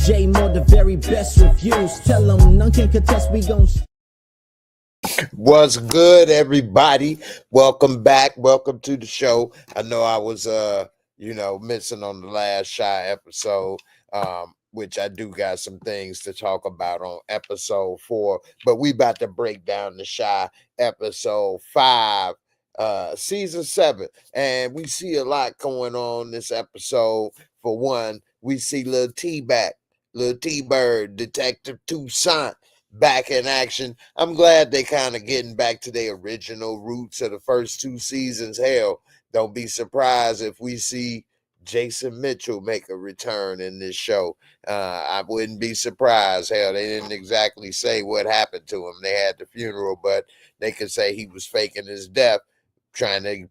J Moore, the very best reviews. Tell them none can contest, we gon' What's good, everybody? Welcome back. Welcome to the show. I know I was missing on the last Shy episode, which I do got some things to talk about on episode 4, but we about to break down the Shy episode 5, season 7, and we see a lot going on this episode. For one, we see little T-Bird, Detective Toussaint, back in action. I'm glad they kind of getting back to their original roots of the first 2 seasons. Hell, don't be surprised if we see Jason Mitchell make a return in this show. I wouldn't be surprised. Hell, they didn't exactly say what happened to him. They had the funeral, but they could say he was faking his death, trying to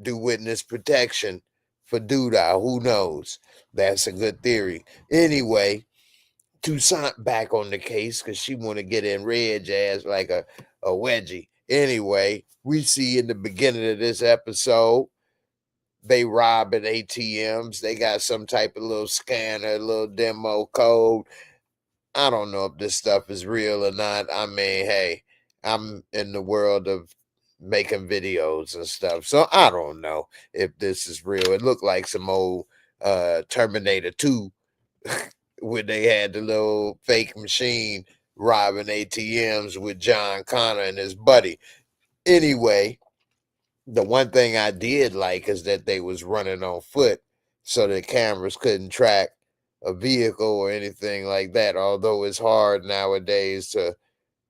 do witness protection for Doodah. Who knows? That's a good theory. Anyway, Toussaint back on the case because she want to get in Reg ass like a wedgie. Anyway, we see in the beginning of this episode, they robbing ATMs. They got some type of little scanner, little demo code. I don't know if this stuff is real or not. I mean, hey, I'm in the world of making videos and stuff, so I don't know if this is real. It looked like some old Terminator 2 when they had the little fake machine robbing ATMs with John Connor and his buddy. Anyway, the one thing I did like is that they was running on foot so the cameras couldn't track a vehicle or anything like that, although it's hard nowadays to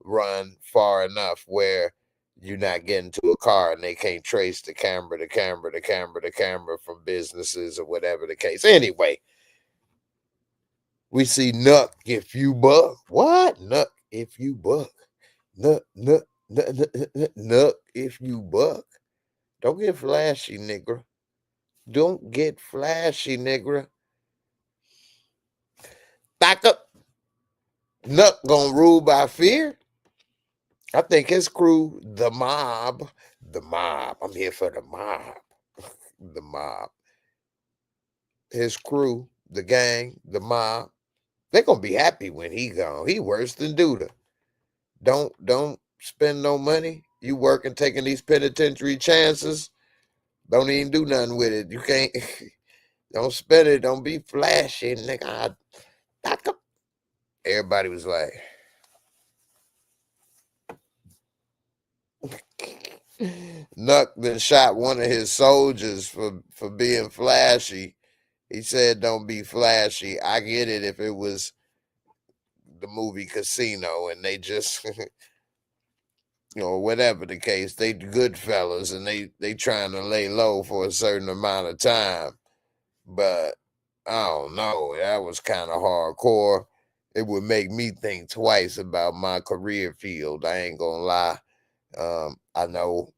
run far enough where you're not getting to a car and they can't trace the camera from businesses or whatever the case. Anyway, we see Nuck if you buck. What? Nuck if you buck. Nuck if you buck. Don't get flashy, nigga. Don't get flashy, nigga. Back up. Nuck gonna rule by fear. I think his crew, the mob. I'm here for the mob. The mob. His crew, the gang, the mob. They're gonna be happy when he gone. He worse than Duda. Don't spend no money. You working, taking these penitentiary chances. Don't even do nothing with it. You can't. Don't spend it. Don't be flashy, nigga. Back up. Everybody was like, Nuck then shot one of his soldiers for being flashy. He said, "Don't be flashy." I get it if it was the movie Casino and they just whatever the case, they good fellas and they trying to lay low for a certain amount of time. But I don't know, that was kind of hardcore. It would make me think twice about my career field. I ain't gonna lie. I know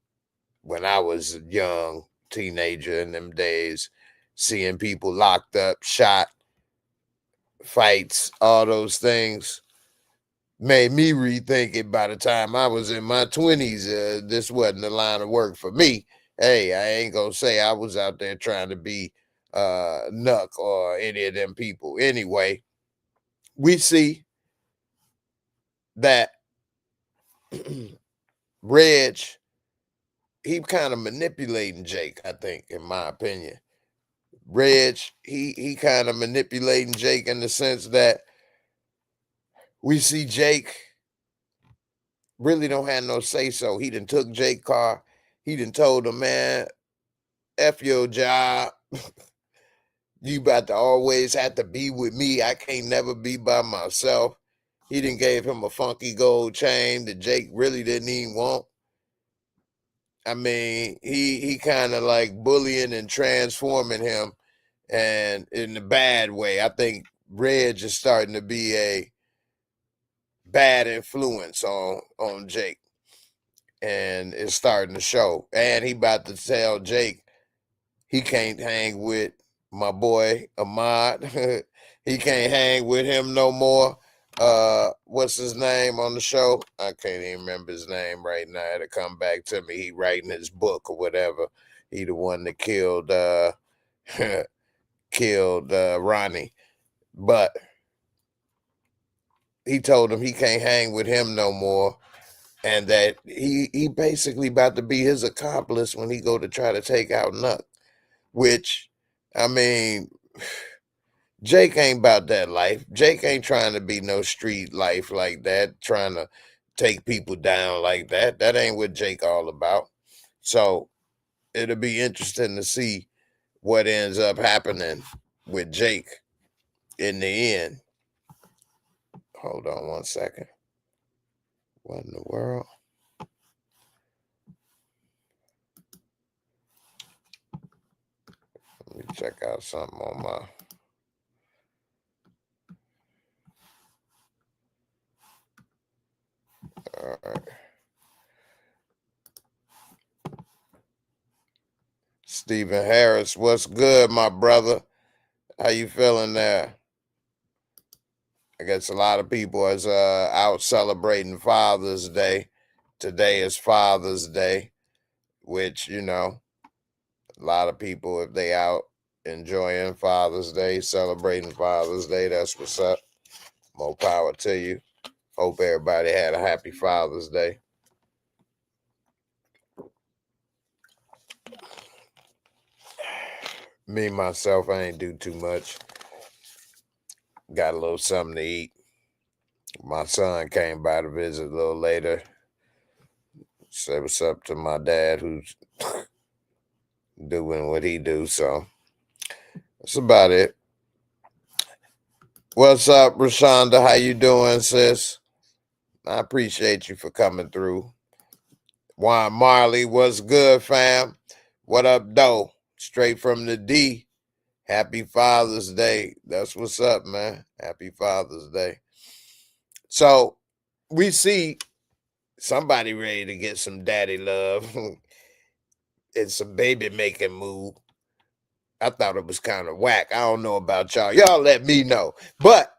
when I was a young teenager in them days, seeing people locked up, shot, fights, all those things made me rethink it. By the time I was in my 20s, this wasn't the line of work for me. Hey, I ain't gonna say I was out there trying to be Nuck or any of them people. Anyway, we see that Reg, he kind of manipulating Jake, I think, in my opinion. Reg, he kind of manipulating Jake in the sense that we see Jake really don't have no say-so. He done took Jake's car. He done told him, man, F your job. You about to always have to be with me. I can't never be by myself. He done gave him a funky gold chain that Jake really didn't even want. I mean, he kind of like bullying and transforming him, and in a bad way. I think Reg is starting to be a bad influence on Jake, and it's starting to show. And he about to tell Jake he can't hang with my boy Ahmad. He can't hang with him no more. What's his name on the show? I can't even remember his name right now. It'll come back to me. He writing his book or whatever. He the one that killed killed Ronnie. But he told him he can't hang with him no more, and that he basically about to be his accomplice when he go to try to take out Nuck. Which, I mean, Jake ain't about that life. Jake ain't trying to be no street life like that, trying to take people down like that. That ain't what Jake all about. So it'll be interesting to see what ends up happening with Jake in the end. Hold on one second. What in the world? Let me check out something on my... All right. Stephen Harris, what's good, my brother? How you feeling there? I guess a lot of people is out celebrating Father's Day. Today is Father's Day, which, you know, a lot of people, if they out enjoying Father's Day, celebrating Father's Day, that's what's up. More power to you. Hope everybody had a happy Father's Day. Me, myself, I ain't do too much. Got a little something to eat. My son came by to visit a little later. Say what's up to my dad, who's doing what he do. So that's about it. What's up, Rashonda? How you doing, sis? I appreciate you for coming through. Juan Marley, what's good, fam? What up, though? Straight from the D. Happy Father's Day. That's what's up, man. Happy Father's Day. So we see somebody ready to get some daddy love. It's some baby making move. I thought it was kind of whack. I don't know about y'all. Y'all let me know. But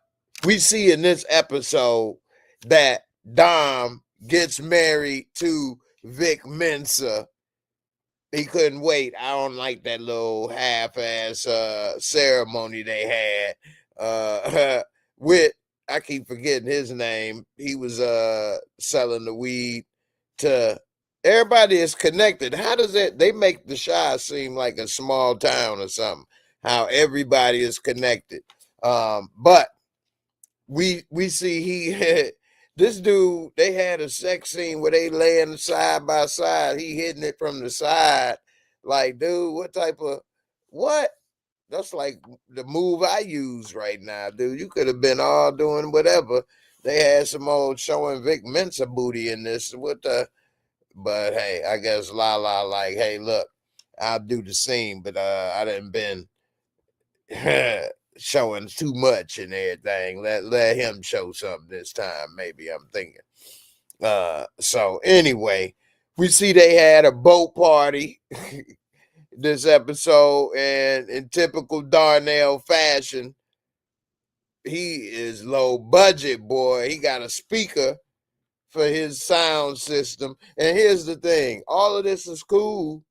we see in this episode that Dom gets married to Vic Mensa. He couldn't wait. I don't like that little half-ass ceremony they had with, I keep forgetting his name. He was selling the weed to... Everybody is connected. How does it? They make the Chi seem like a small town or something. How everybody is connected. But we see he this dude. They had a sex scene where they laying side by side. He hitting it from the side. Like, dude, what type of what? That's like the move I use right now, dude. You could have been all doing whatever. They had some old showing Vic Mensa booty in this. What the? But hey, I guess Lala like, hey, look, I'll do the scene, but I didn't been showing too much and everything. Let him show something this time, maybe, I'm thinking. So anyway, we see they had a boat party this episode, and in typical Darnell fashion, he is low budget, boy. He got a speaker for his sound system. And here's the thing, all of this is cool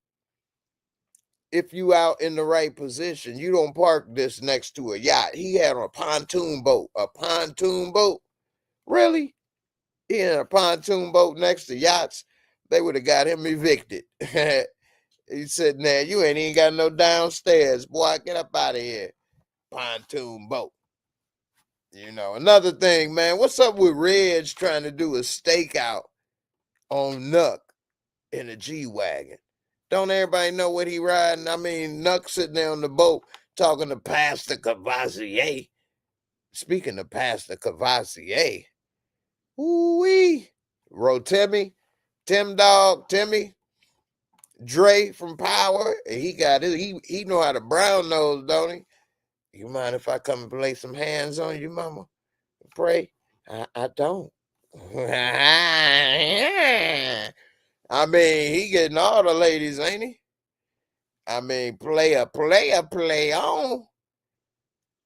if you out in the right position. You don't park this next to a yacht. He had a pontoon boat. Really? He had a pontoon boat next to yachts. They would have got him evicted. He's sitting there, you ain't even got no downstairs. Boy, get up out of here. Pontoon boat. You know, another thing, man, what's up with Reg trying to do a stakeout on Nuck in a G-Wagon? Don't everybody know what he riding? I mean, Nuck sitting there on the boat talking to Pastor Cavassier. Speaking of Pastor Cavassier, ooh-wee, Rotimi, Tim Dog, Timmy, Dre from Power, and he got it. He know how to brown nose, don't he? You mind if I come and lay some hands on you, mama? Pray? I don't. I mean, he getting all the ladies, ain't he? I mean, play on.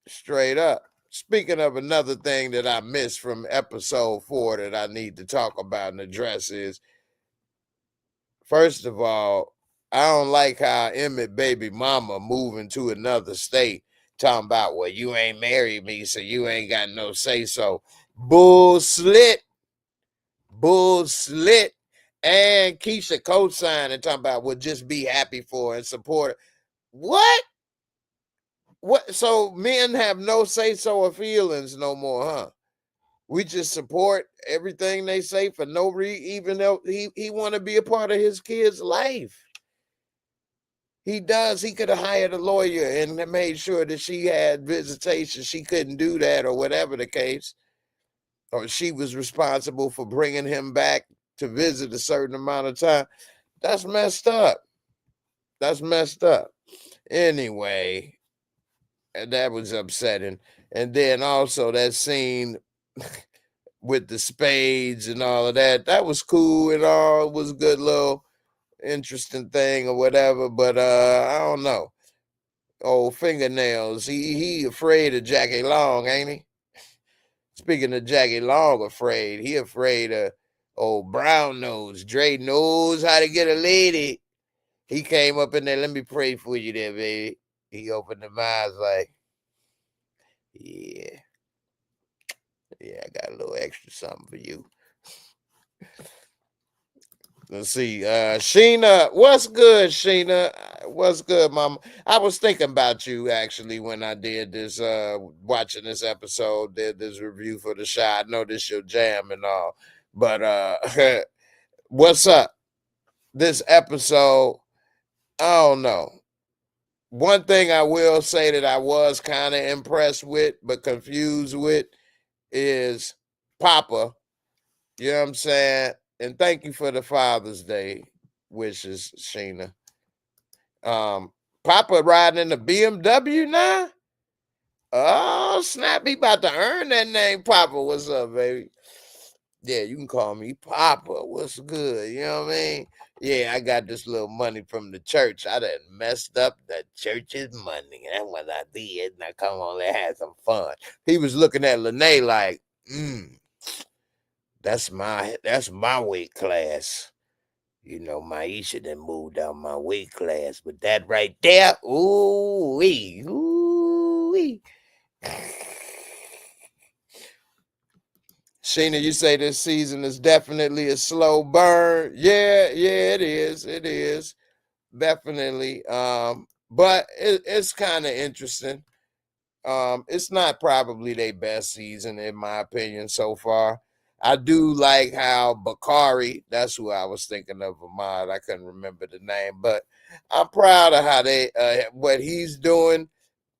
Straight up. Speaking of another thing that I missed from episode 4 that I need to talk about and address is, first of all, I don't like how Emmett baby mama moving to another state talking about, well, you ain't married me, so you ain't got no say so. Bull slit. And Keisha co-signed and talking about would just be happy for and support her. What? So men have no say-so or feelings no more, huh? We just support everything they say for no reason, even though he want to be a part of his kid's life. He does. He could have hired a lawyer and made sure that she had visitation. She couldn't do that or whatever the case. Or she was responsible for bringing him back to visit a certain amount of time. That's messed up. That's messed up. Anyway, and that was upsetting. And then also that scene with the spades and all of that, that was cool and all. It was a good little interesting thing or whatever. But I don't know. Oh, fingernails. He afraid of Jackie Long, ain't he? Speaking of Jackie Long afraid, he afraid of old brown nose. Dre knows how to get a lady. He came up in there, let me pray for you there, baby. He opened them eyes like, yeah, I got a little extra something for you. Let's see. Sheena, what's good, Sheena? What's good, mama? I was thinking about you actually when I did this, watching this episode, did this review for the show. I know this your jam and all, but what's up? This episode, I don't know. One thing I will say that I was kind of impressed with, but confused with, is Papa. You know what I'm saying? And thank you for the Father's Day wishes, Sheena. Papa riding in the BMW now? Oh, snap. He about to earn that name, Papa. What's up, baby? Yeah, you can call me Papa. What's good? You know what I mean? Yeah, I got this little money from the church. I done messed up the church's money. That's what I did. Now come on, let's have some fun. He was looking at Lene like, that's my weight class. You know, Maisha done moved down my weight class, but that right there, ooh-wee. Sheena, you say this season is definitely a slow burn. Yeah, it is. Definitely. But it's kind of interesting. It's not probably their best season, in my opinion, so far. I do like how Bakari, that's who I was thinking of, Ahmad. I couldn't remember the name, but I'm proud of how they what he's doing.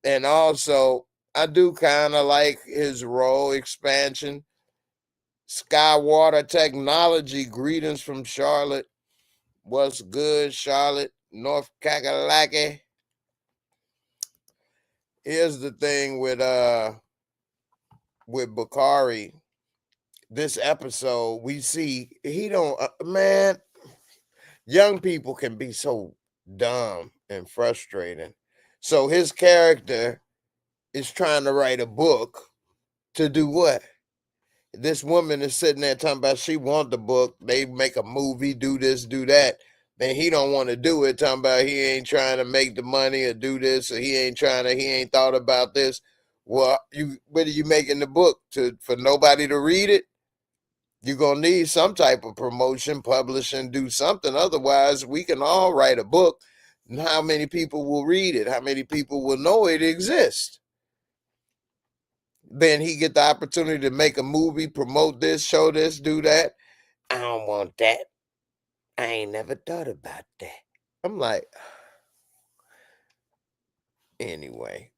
And also, I do kind of like his role expansion. Skywater Technology, greetings from Charlotte. What's good, Charlotte, North Kakalaki? Here's the thing with Bakari. This episode, we see he don't man. Young people can be so dumb and frustrating. So his character is trying to write a book to do what? This woman is sitting there talking about she want the book. They make a movie, do this, do that. Then he don't want to do it, talking about he ain't trying to make the money or do this, or he ain't thought about this. Well, what are you making the book for nobody to read it? You're gonna need some type of promotion, publishing, do something. Otherwise, we can all write a book. And how many people will read it? How many people will know it exists? Then he get the opportunity to make a movie, promote this, show this, do that. I don't want that. I ain't never thought about that. I'm like, anyway.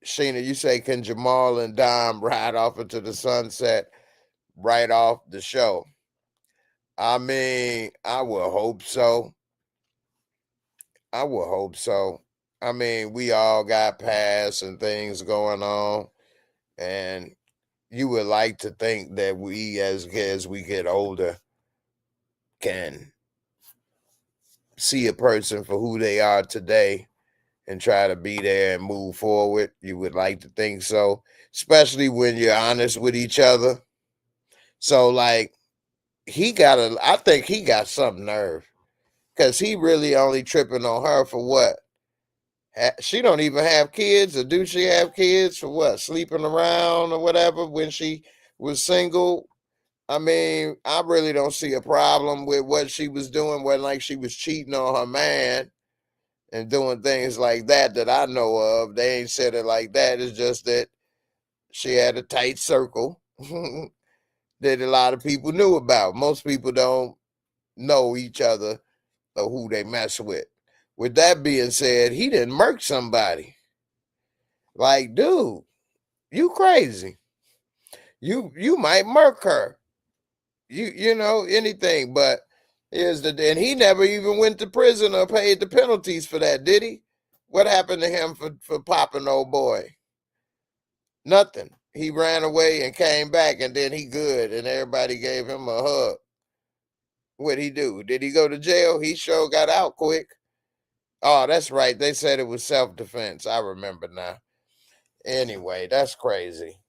Sheena, you say, can Jamal and Dom ride off into the sunset right off the show? I mean, I will hope so. I mean, we all got past and things going on. And you would like to think that we, as we get older, can see a person for who they are today and try to be there and move forward. You would like to think so, especially when you're honest with each other. So, like, I think he got some nerve, because he really only tripping on her for what? She don't even have kids, or do she have kids for what? Sleeping around or whatever when she was single, I mean, I really don't see a problem with what she was doing. Wasn't like she was cheating on her man and doing things like that I know of. They ain't said it like that. It's just that she had a tight circle that a lot of people knew about. Most people don't know each other or who they mess with. With that being said, he didn't murk somebody. Like, dude, you crazy. You might murk her. You know, anything, but here's the and he never even went to prison or paid the penalties for that, did he? What happened to him for popping old boy? Nothing. He ran away and came back, and then he good, and everybody gave him a hug. What'd he do? Did he go to jail? He sure got out quick. Oh, that's right. They said it was self-defense. I remember now. Anyway, that's crazy.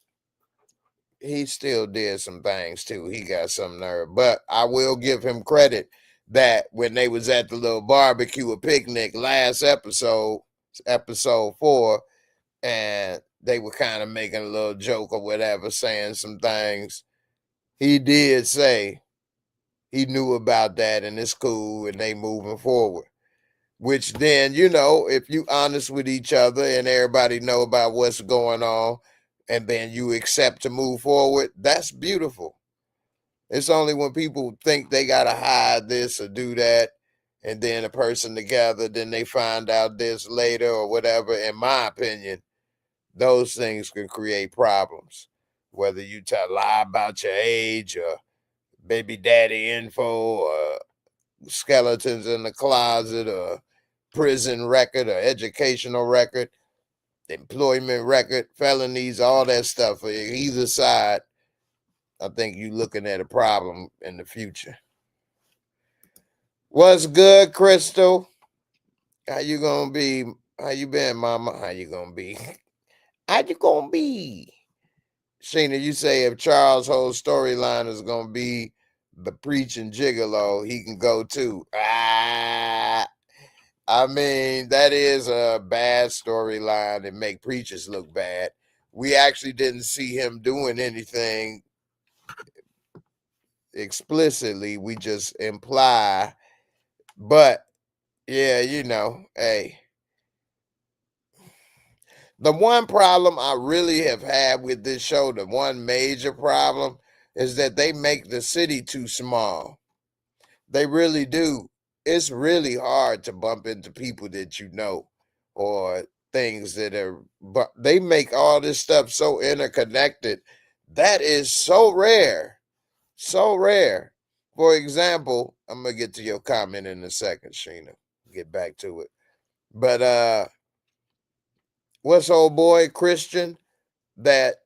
He still did some things too. He got some nerve. But I will give him credit that when they was at the little barbecue or picnic last episode, episode 4, and they were kind of making a little joke or whatever, saying some things, he did say he knew about that and it's cool and they moving forward. Which then, you know, if you honest with each other and everybody know about what's going on, and then you accept to move forward, that's beautiful. It's only when people think they gotta hide this or do that, and then a person together, then they find out this later or whatever. In my opinion, those things can create problems. Whether you lie about your age or baby daddy info or skeletons in the closet or prison record or educational record, employment record, felonies, all that stuff. Either side, I think you looking at a problem in the future. What's good, Crystal? How you gonna be? How you been, mama? How you gonna be? How you gonna be? Sheena, you say if Charles' whole storyline is gonna be the preaching gigolo, he can go too. I mean, that is a bad storyline and make preachers look bad. We actually didn't see him doing anything explicitly. We just imply. But yeah, you know, hey. The one problem I really have had with this show, the one major problem, is that they make the city too small. They really do. It's really hard to bump into people that you know or things that are, but they make all this stuff so interconnected. That is so rare. So rare. For example, I'm gonna get to your comment in a second, Sheena. Get back to it. But what's old boy Christian that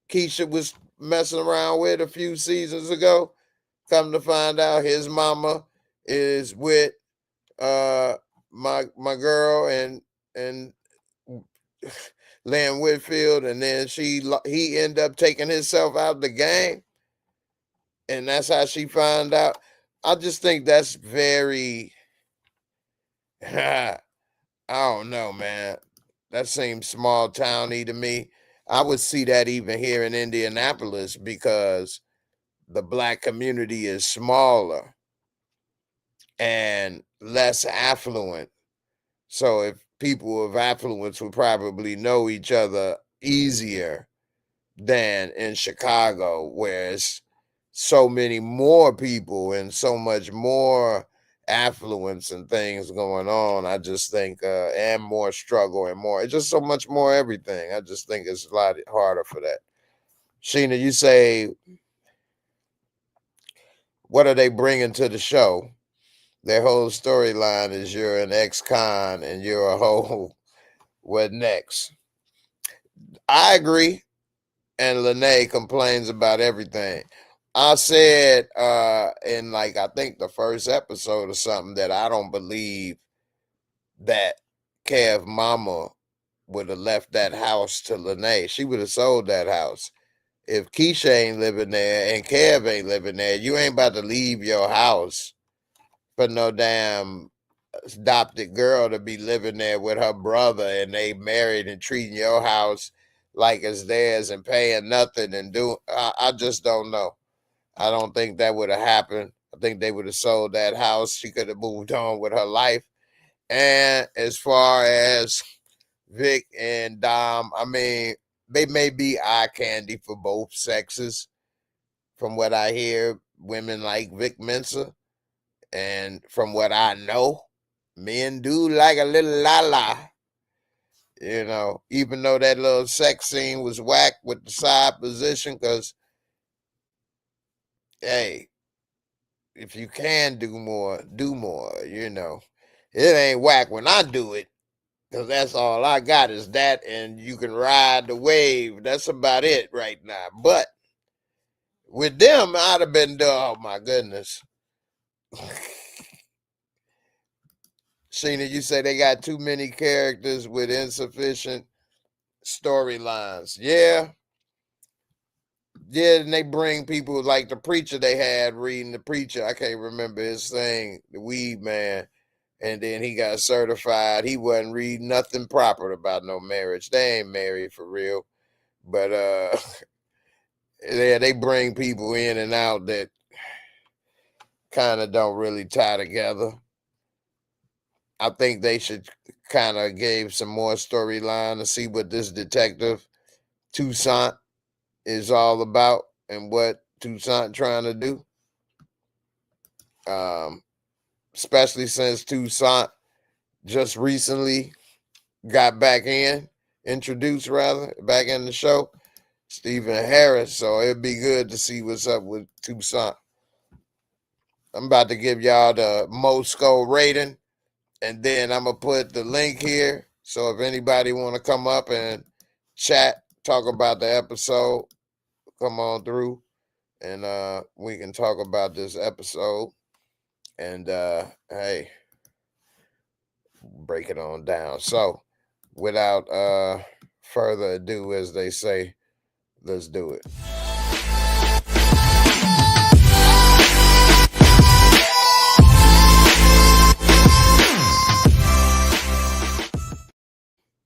Keisha was messing around with a few seasons ago? Come to find out his mama is with my girl and Lynn Whitfield, and then he ended up taking himself out the game, and that's how she found out. I just think that's very I don't know, man. That seems small towny to me. I would see that even here in Indianapolis because the black community is smaller and less affluent. So if people of affluence would probably know each other easier than in Chicago, where it's so many more people and so much more affluence and things going on. I just think and more struggle and more, it's just so much more everything. I just think it's a lot harder for that. Sheena, you say, what are they bringing to the show? Their whole storyline is you're an ex-con and you're a whole what next? I agree. And Lene complains about everything. I said in like I think the first episode or something that I don't believe that Kev mama would have left that house to Lene. She would have sold that house. If Keisha ain't living there and Kev ain't living there, you ain't about to leave your house for no damn adopted girl to be living there with her brother and they married and treating your house like it's theirs and paying nothing and I just don't know. I don't think that would have happened. I think they would have sold that house. She could have moved on with her life. And as far as Vic and Dom, I mean, they may be eye candy for both sexes. From what I hear, women like Vic Mensa. And from what I know, men do like a little la-la. You know, even though that little sex scene was whack with the side position, because, hey, if you can do more, you know. It ain't whack when I do it, because that's all I got is that, and you can ride the wave. That's about it right now. But with them, I'd have been done. Oh, my goodness. Sheena, you say they got too many characters with insufficient storylines. Yeah. Yeah, and they bring people like the preacher they had reading the preacher. I can't remember his thing, the weed man. And then he got certified. He wasn't reading nothing proper about no marriage. They ain't married for real. But yeah, they bring people in and out that kind of don't really tie together. I think they should kind of give some more storyline to see what this detective Toussaint is all about and what Toussaint trying to do. Especially since Toussaint just recently got introduced back in the show, Stephen Harris. So it'd be good to see what's up with Toussaint. I'm about to give y'all the Mosco rating, and then I'm gonna put the link here. So if anybody want to come up and chat, talk about the episode, come on through, and we can talk about this episode. And hey, break it on down. So without further ado, as they say, let's do it.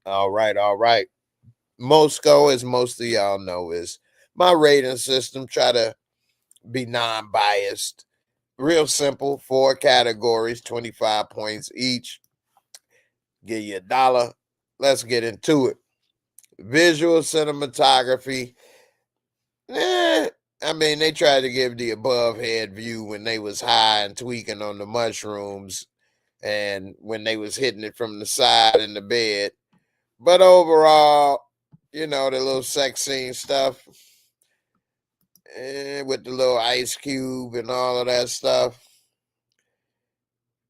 All right. Mosco, as most of y'all know, is my rating system. Try to be non-biased. Real simple, 4 categories, 25 points each. Give you $1. Let's get into it. Visual cinematography. I mean, they tried to give the above head view when they was high and tweaking on the mushrooms and when they was hitting it from the side in the bed. But overall, you know, the little sex scene stuff with the little ice cube and all of that stuff,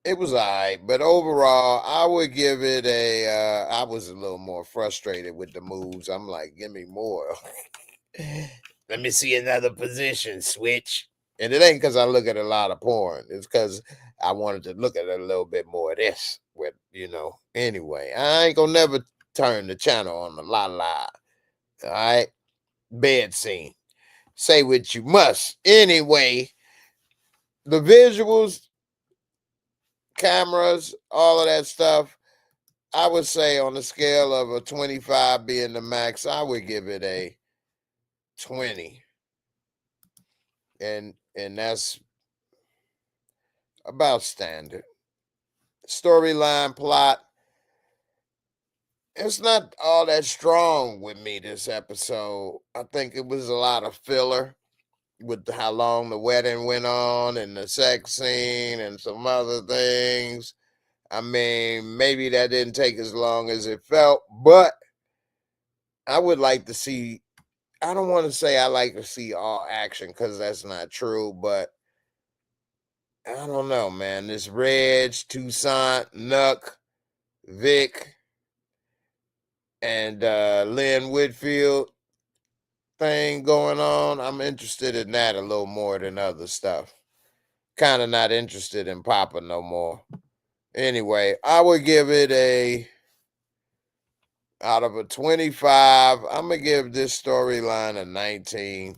it was all right. But overall, I would give it I was a little more frustrated with the moves. I'm like, give me more. Let me see another position, switch. And it ain't because I look at a lot of porn. It's because I wanted to look at a little bit more of this. With, you know, anyway, I ain't gonna never turn the channel on the la-la. All right? Bed scene. Say what you must. Anyway, the visuals, cameras, all of that stuff, I would say on the scale of a 25 being the max, I would give it a 20. And that's about standard. Storyline, plot, it's not all that strong with me this episode. I think it was a lot of filler with how long the wedding went on and the sex scene and some other things. I mean, maybe that didn't take as long as it felt, but I would like to see, I don't want to say I like to see all action because that's not true, but I don't know, man. This Reg, Toussaint, Nuck, Vic, and Lynn Whitfield thing going on, I'm interested in that a little more than other stuff. Kind of not interested in Papa no more. Anyway, I would give it out of a 25, I'm going to give this storyline a 19.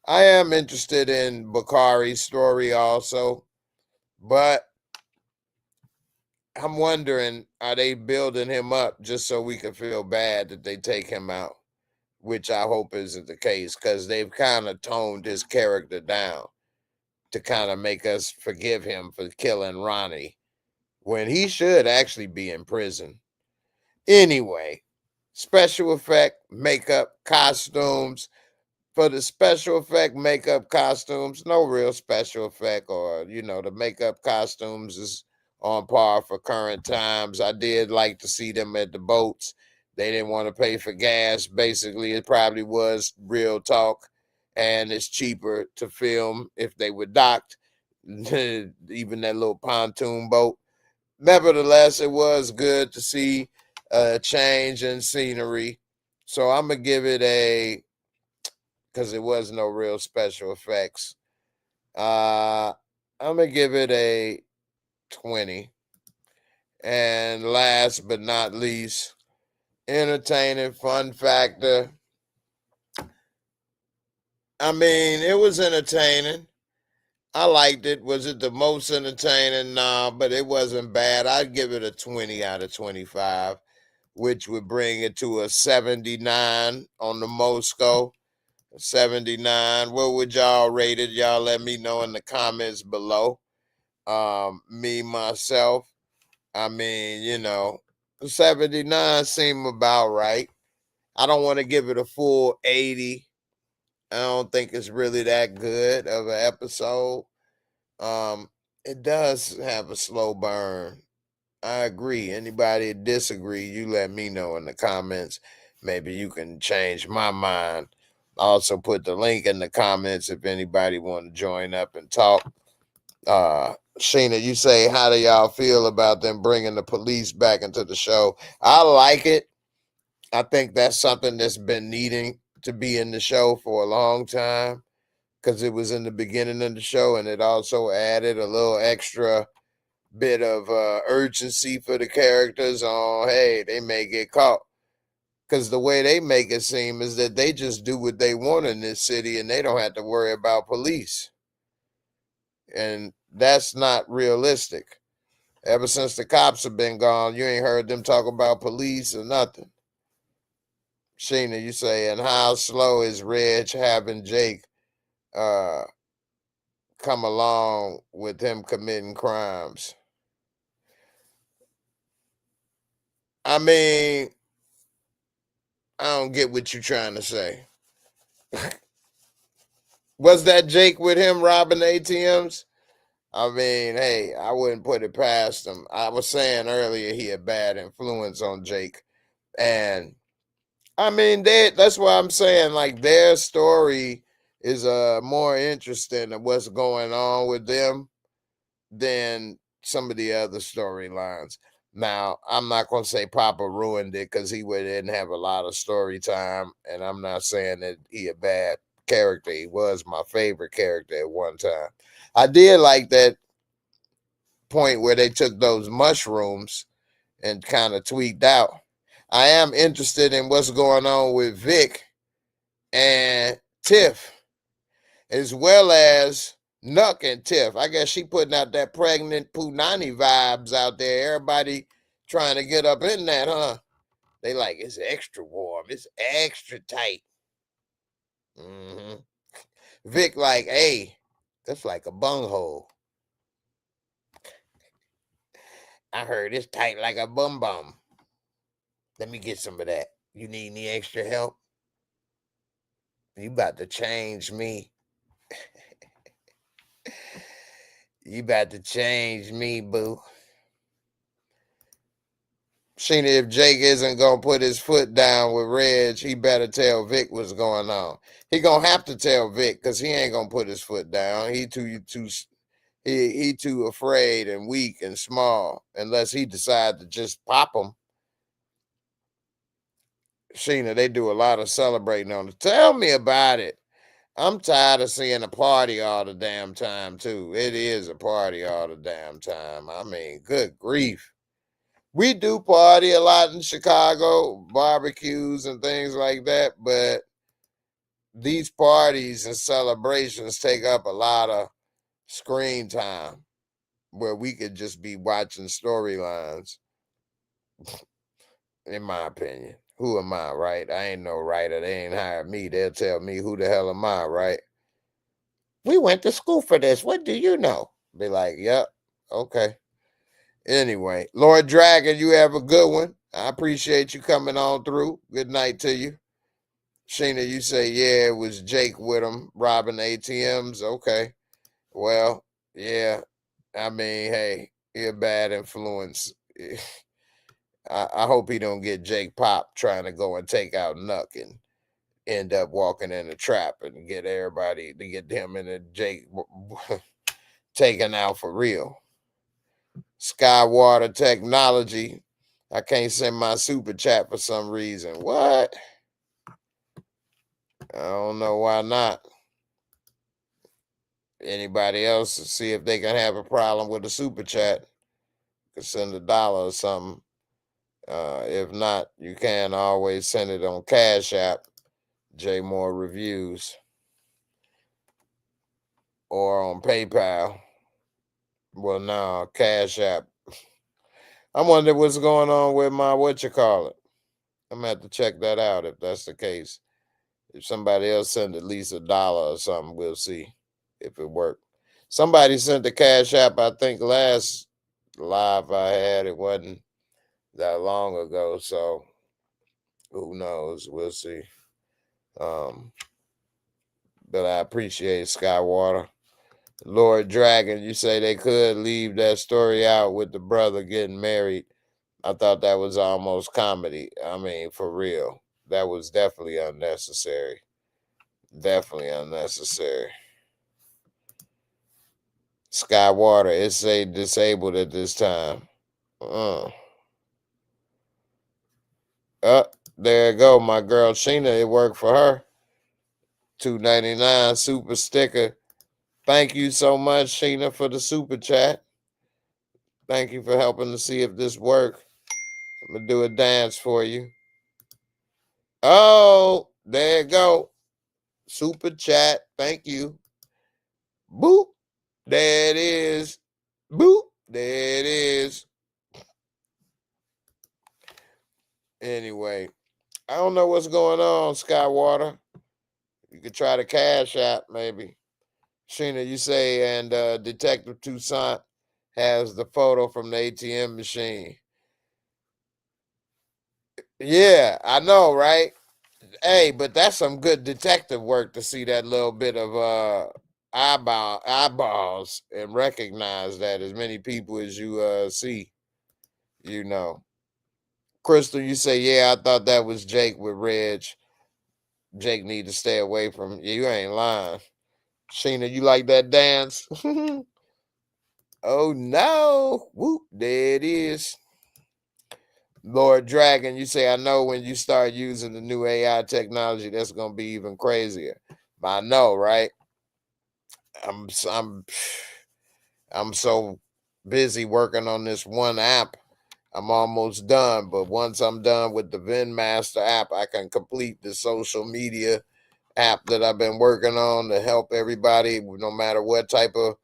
I am interested in Bakari's story also, but I'm wondering, are they building him up just so we can feel bad that they take him out? Which I hope isn't the case, because they've kind of toned his character down to kind of make us forgive him for killing Ronnie when he should actually be in prison. Anyway, special effect, makeup, costumes. For the special effect makeup costumes, no real special effect, or the makeup costumes is on par for current times. I did like to see them at the boats. They didn't want to pay for gas. Basically, it probably was real talk, and it's cheaper to film if they were docked. Even that little pontoon boat. Nevertheless, it was good to see a change in scenery. So I'm gonna give it a, because it was no real special effects. I'm gonna give it a 20. And last but not least, entertaining fun factor. I mean, it was entertaining. I liked it. Was it the most entertaining? Nah, but it wasn't bad. I'd give it a 20 out of 25, which would bring it to a 79 on the Mosco. 79. What would y'all rate it? Y'all let me know in the comments below. Me, myself, I mean, 79 seem about right. I don't want to give it a full 80. I don't think it's really that good of an episode. It does have a slow burn. I agree. Anybody disagree, you let me know in the comments. Maybe you can change my mind. Also put the link in the comments if anybody want to join up and talk. Sheena, you say, how do y'all feel about them bringing the police back into the show? I like it. I think that's something that's been needing to be in the show for a long time, because it was in the beginning of the show, and it also added a little extra bit of urgency for the characters on, hey, they may get caught. Because the way they make it seem is that they just do what they want in this city and they don't have to worry about police. And that's not realistic. Ever since the cops have been gone, you ain't heard them talk about police or nothing. Sheena, you say, and how slow is Reg having Jake come along with him committing crimes? I mean, I don't get what you're trying to say. Was that Jake with him robbing ATMs? I mean, hey, I wouldn't put it past him. I was saying earlier he had bad influence on Jake. And I mean, that's why I'm saying, like, their story is more interesting than what's going on with them than some of the other storylines. Now, I'm not going to say Papa ruined it, because he didn't have a lot of story time. And I'm not saying that he a bad character. He was my favorite character at one time. I did like that point where they took those mushrooms and kind of tweaked out. I am interested in what's going on with Vic and Tiff, as well as Nuck and Tiff. I guess she putting out that pregnant Punani vibes out there. Everybody trying to get up in that, huh? They like, it's extra warm. It's extra tight. Vic like, hey, that's like a bunghole. I heard it's tight like a bum bum. Let me get some of that. You need any extra help? You about to change me. You about to change me, boo. Sheena, if Jake isn't going to put his foot down with Reg, he better tell Vic what's going on. He going to have to tell Vic, because he ain't going to put his foot down. He too afraid and weak and small, unless he decide to just pop him. Sheena, they do a lot of celebrating on it. Tell me about it. I'm tired of seeing a party all the damn time, too. It is a party all the damn time. I mean, good grief. We do party a lot in Chicago, barbecues and things like that, but these parties and celebrations take up a lot of screen time. where we could just be watching storylines, in my opinion. Who am I, right? I ain't no writer. They ain't hired me. They'll tell me who the hell am I, right? We went to school for this. What do you know? Be like, yep, okay. Anyway, Lord Dragon, you have a good one. I appreciate you coming on through. Good night to you. Sheena, you say, yeah, it was Jake with him robbing ATMs. Okay. Well, yeah. I mean, hey, he a bad influence. I hope he don't get Jake Pop trying to go and take out Nuck and end up walking in a trap and get everybody to get him and the Jake taken out for real. Skywater Technology. I can't send my super chat for some reason. What? I don't know why not. Anybody else see if they can have a problem with the super chat? Could send $1 or something. If not, you can always send it on Cash App, JAYMOOREREVIEWS, or on PayPal. Well, no, Cash App. I wonder what's going on with my I'm gonna have to check that out if that's the case. If somebody else send at least $1 or something, we'll see if it worked. Somebody sent the Cash App, I think last live I had. It wasn't that long ago, so who knows? We'll see. But I appreciate Skywater. Lord Dragon, you say they could leave that story out with the brother getting married. I thought that was almost comedy. I mean, for real. That was definitely unnecessary. Definitely unnecessary. Skywater, it say disabled at this time. There you go. My girl Sheena, it worked for her. $2.99 super sticker. Thank you so much, Sheena, for the super chat. Thank you for helping to see if this works. I'm going to do a dance for you. Oh, there you go. Super chat. Thank you. Boop. There it is. Boop. There it is. Anyway, I don't know what's going on, Skywater. You could try the Cash App, maybe. Sheena, you say, and Detective Toussaint has the photo from the ATM machine. Yeah, I know, right? Hey, but that's some good detective work to see that little bit of eyeballs and recognize that as many people as you see, you know. Crystal, you say, yeah, I thought that was Jake with Reg. Jake need to stay away from you. Ain't lying. Sheena, you like that dance? Oh no. Whoop, there it is. Lord Dragon, you say, I know when you start using the new AI technology, that's gonna be even crazier. I know, right? I'm so busy working on this one app. I'm almost done, but once I'm done with the VinMaster app, I can complete the social media app that I've been working on to help everybody, no matter what type of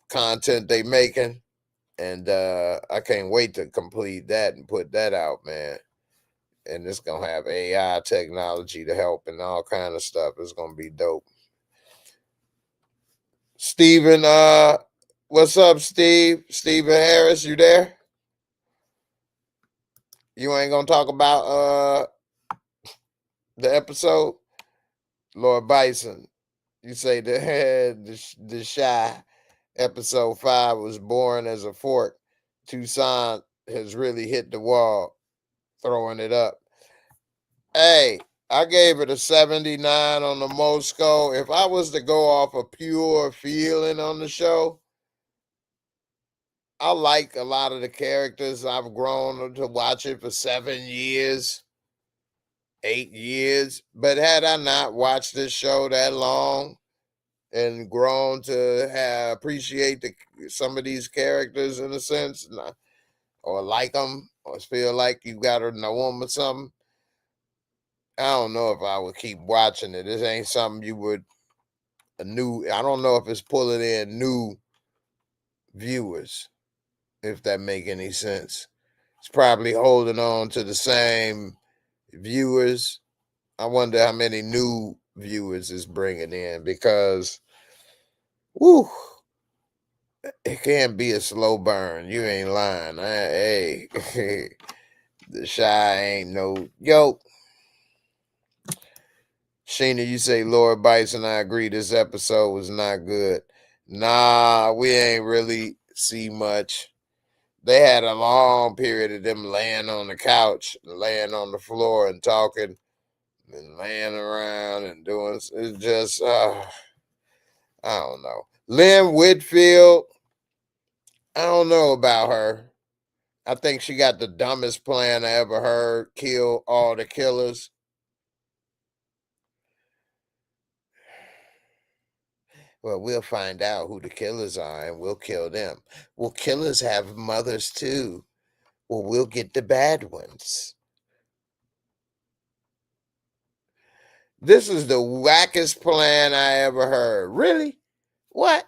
content they making. And I can't wait to complete that and put that out, man. And it's gonna have AI technology to help and all kind of stuff. It's gonna be dope. Steven, what's up, Steve? Steven Harris, you there? You ain't gonna talk about the episode? Lord Bison, you say the Shy episode 5 was boring as a fork. Toussaint has really hit the wall, throwing it up. Hey, I gave it a 79 on the Mosco. If I was to go off a pure feeling on the show, I like a lot of the characters. I've grown to watch it for 7 years, 8 years. But had I not watched this show that long and grown to appreciate some of these characters in a sense, or like them, or feel like you got to know them or something, I don't know if I would keep watching it. This ain't something you would I don't know if it's pulling in new viewers, if that make any sense. It's probably holding on to the same viewers. I wonder how many new viewers is bringing in, because whew, it can be a slow burn. You ain't lying. Hey, the shy ain't no yo. Sheena, you say Lord Bison. I agree. This episode was not good. Nah, we ain't really see much. They had a long period of them laying on the couch, laying on the floor and talking and laying around and doing. It's just, I don't know. Lynn Whitfield, I don't know about her. I think she got the dumbest plan I ever heard. Kill all the killers. Well, we'll find out who the killers are and we'll kill them. Well, killers have mothers too. Well, we'll get the bad ones. This is the wackest plan I ever heard. Really? What?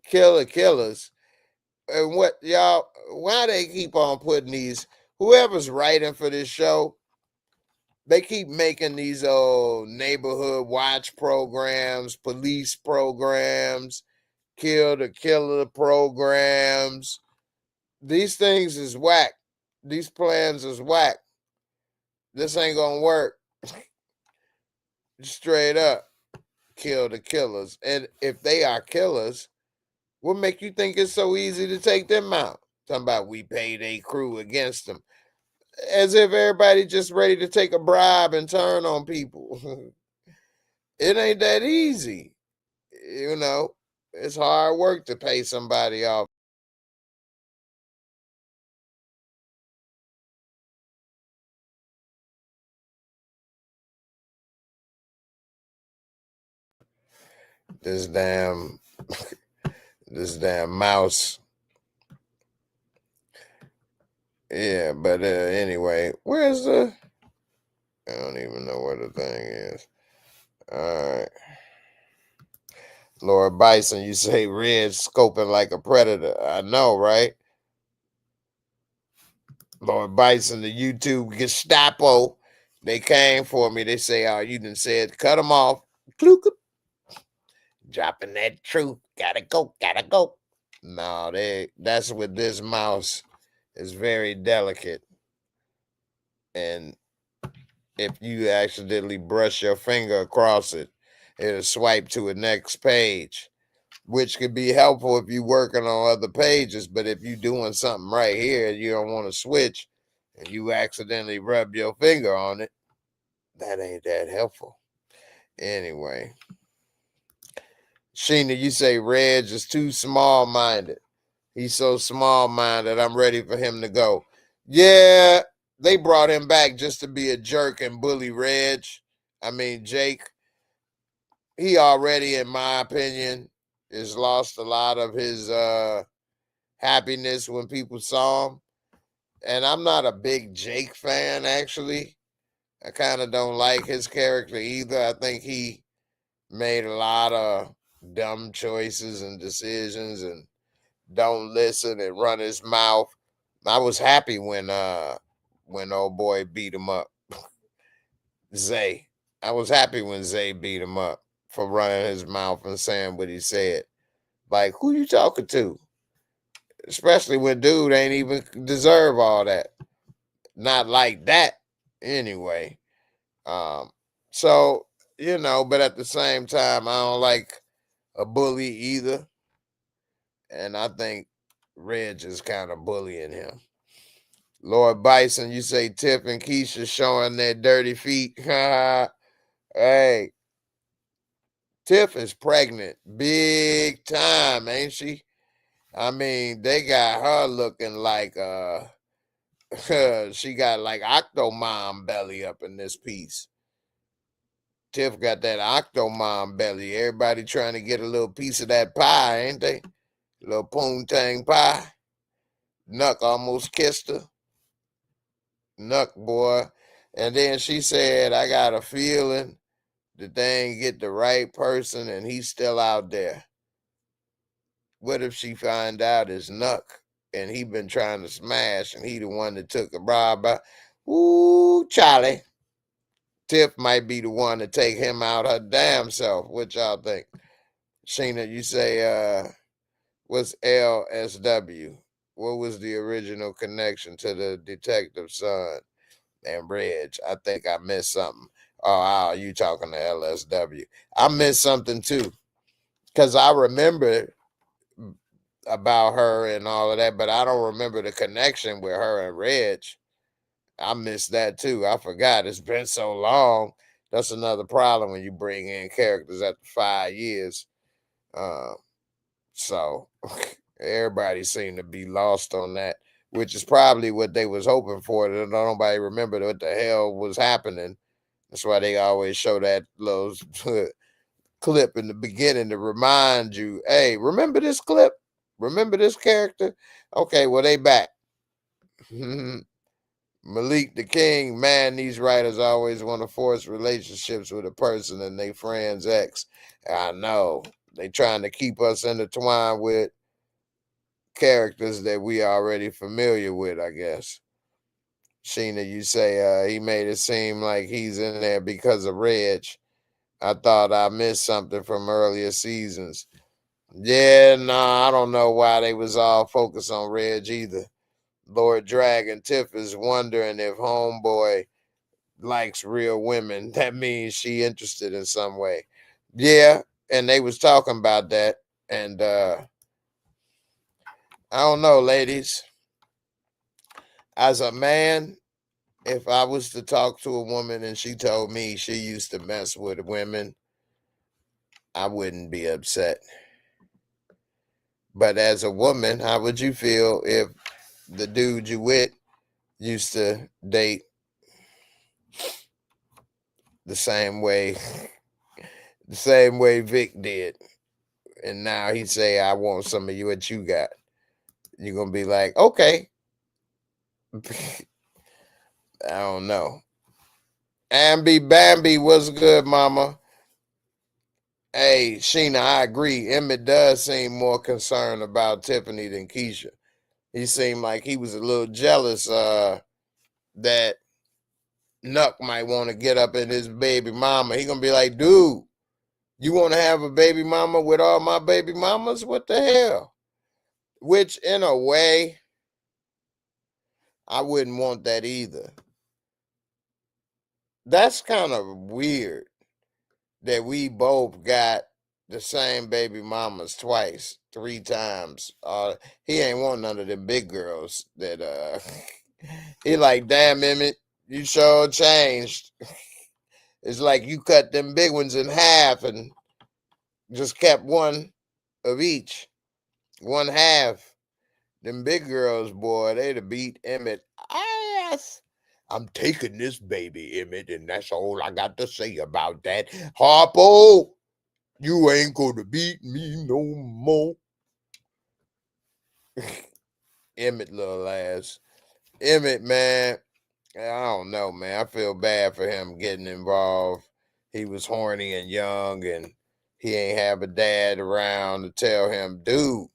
Killers. And what, y'all, why they keep on putting these, whoever's writing for this show, they keep making these neighborhood watch programs, police programs, kill the killer programs. These things is whack. These plans is whack. This ain't gonna work. Straight up, kill the killers. And if they are killers, what make you think it's so easy to take them out? Talking about we paid a crew against them. As if everybody just ready to take a bribe and turn on people. It ain't that easy. You know, it's hard work to pay somebody off. This damn this damn mouse. Yeah, but anyway, where's the, I don't even know where the thing is. All right. Lord Bison, you say red scoping like a predator. I know, right? Lord Bison, the YouTube Gestapo, they came for me. They say, oh, you done said, cut them off. Clook. Dropping that truth. Gotta go, gotta go. No, that's with this mouse. It's very delicate. And if you accidentally brush your finger across it, it'll swipe to a next page, which could be helpful if you're working on other pages. But if you're doing something right here and you don't want to switch and you accidentally rub your finger on it, that ain't that helpful. Anyway, Sheena, you say Reg is too small-minded. He's so small-minded, I'm ready for him to go. Yeah, they brought him back just to be a jerk and bully Reg. I mean, Jake. He already, in my opinion, has lost a lot of his happiness when people saw him. And I'm not a big Jake fan, actually. I kind of don't like his character either. I think he made a lot of dumb choices and decisions and don't listen and run his mouth. I was happy when old boy beat him up. Zay. I was happy when Zay beat him up for running his mouth and saying what he said. Like, who you talking to? Especially when dude ain't even deserve all that. Not like that, anyway. Um, so, but at the same time, I don't like a bully either. And I think Reg is kind of bullying him. Lord Bison, you say Tiff and Keisha showing their dirty feet. Hey, Tiff is pregnant big time, ain't she? I mean, they got her looking like she got like Octomom belly up in this piece. Tiff got that Octomom belly. Everybody trying to get a little piece of that pie, ain't they? A little poontang pie. Nuck almost kissed her. Nuck, boy. And then she said, I got a feeling that they ain't get the right person and he's still out there. What if she find out it's Nuck and he been trying to smash and he the one that took the bribe? Ooh, Charlie. Tiff might be the one to take him out her damn self. What y'all think? Sheena, you say, what's LSW? What was the original connection to the detective's son and Reg? I think I missed something. Oh, you talking to LSW. I missed something too. Because I remember about her and all of that, but I don't remember the connection with her and Reg. I missed that too. I forgot. It's been so long. That's another problem when you bring in characters after 5 years. So everybody seemed to be lost on that, which is probably what they was hoping for. Nobody remembered what the hell was happening. That's why they always show that little clip in the beginning to remind you, hey, remember this clip? Remember this character? Okay, well, they back. Malik the King, man, these writers always want to force relationships with a person and they friend's ex. I know. They trying to keep us intertwined with characters that we already familiar with, I guess. Sheena, you say he made it seem like he's in there because of Reg. I thought I missed something from earlier seasons. Yeah, nah, I don't know why they was all focused on Reg either. Lord Dragon Tiff is wondering if Homeboy likes real women. That means she interested in some way. Yeah, and they was talking about that. And I don't know, ladies. As a man, if I was to talk to a woman and she told me she used to mess with women, I wouldn't be upset. But as a woman, how would you feel if the dude you with used to date the same way Vic did, and now he say, I want some of you what you got? You're gonna be like, okay. I don't know. Ambi Bambi, what's good, mama? Hey, Sheena, I agree. Emmett does seem more concerned about Tiffany than Keisha. He seemed like he was a little jealous that Nuck might want to get up in his baby mama. He gonna be like, dude, you want to have a baby mama with all my baby mamas? What the hell? Which, in a way, I wouldn't want that either. That's kind of weird that we both got the same baby mamas twice, 3 times. He ain't want none of them big girls that he like, damn, Emmett, you sure changed. It's like you cut them big ones in half and just kept one of each. One half. Them big girls, boy, they'd have beat Emmett. Yes. I'm taking this baby, Emmett, and that's all I got to say about that. Harpo, you ain't gonna beat me no more. Emmett, little ass. Emmett, man, I don't know, man. I feel bad for him getting involved. He was horny and young, and he ain't have a dad around to tell him, dude,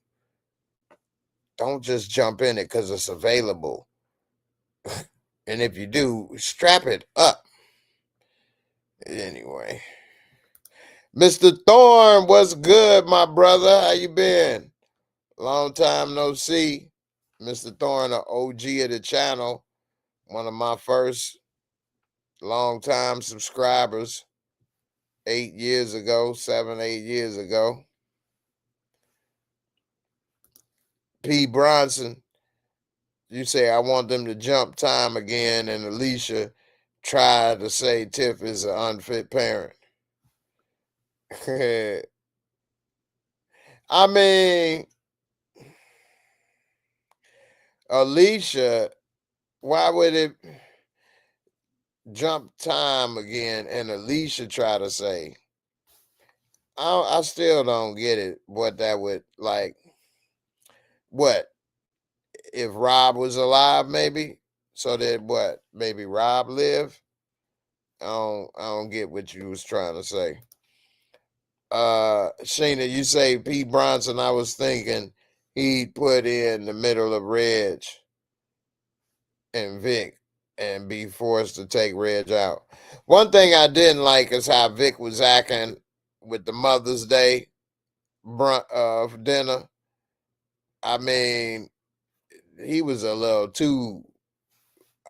don't just jump in it because it's available. And if you do, strap it up. Anyway. Mr. Thorne, what's good, my brother? How you been? Long time no see. Mr. Thorne, an OG of the channel. One of my first long-time subscribers. 8 years ago, 7, 8 years ago. P. Bronson, you say, I want them to jump time again, and Alicia tried to say Tiff is an unfit parent. I mean, Alicia, why would it jump time again and Alicia try to say? I still don't get it. What that would like? What if Rob was alive? Maybe so that what? Maybe Rob live. I don't get what you was trying to say. Sheena, you say Pete Bronson. I was thinking he'd put in the middle of Reg and Vic and be forced to take Reg out. One thing I didn't like is how Vic was acting with the Mother's Day dinner. I mean, he was a little too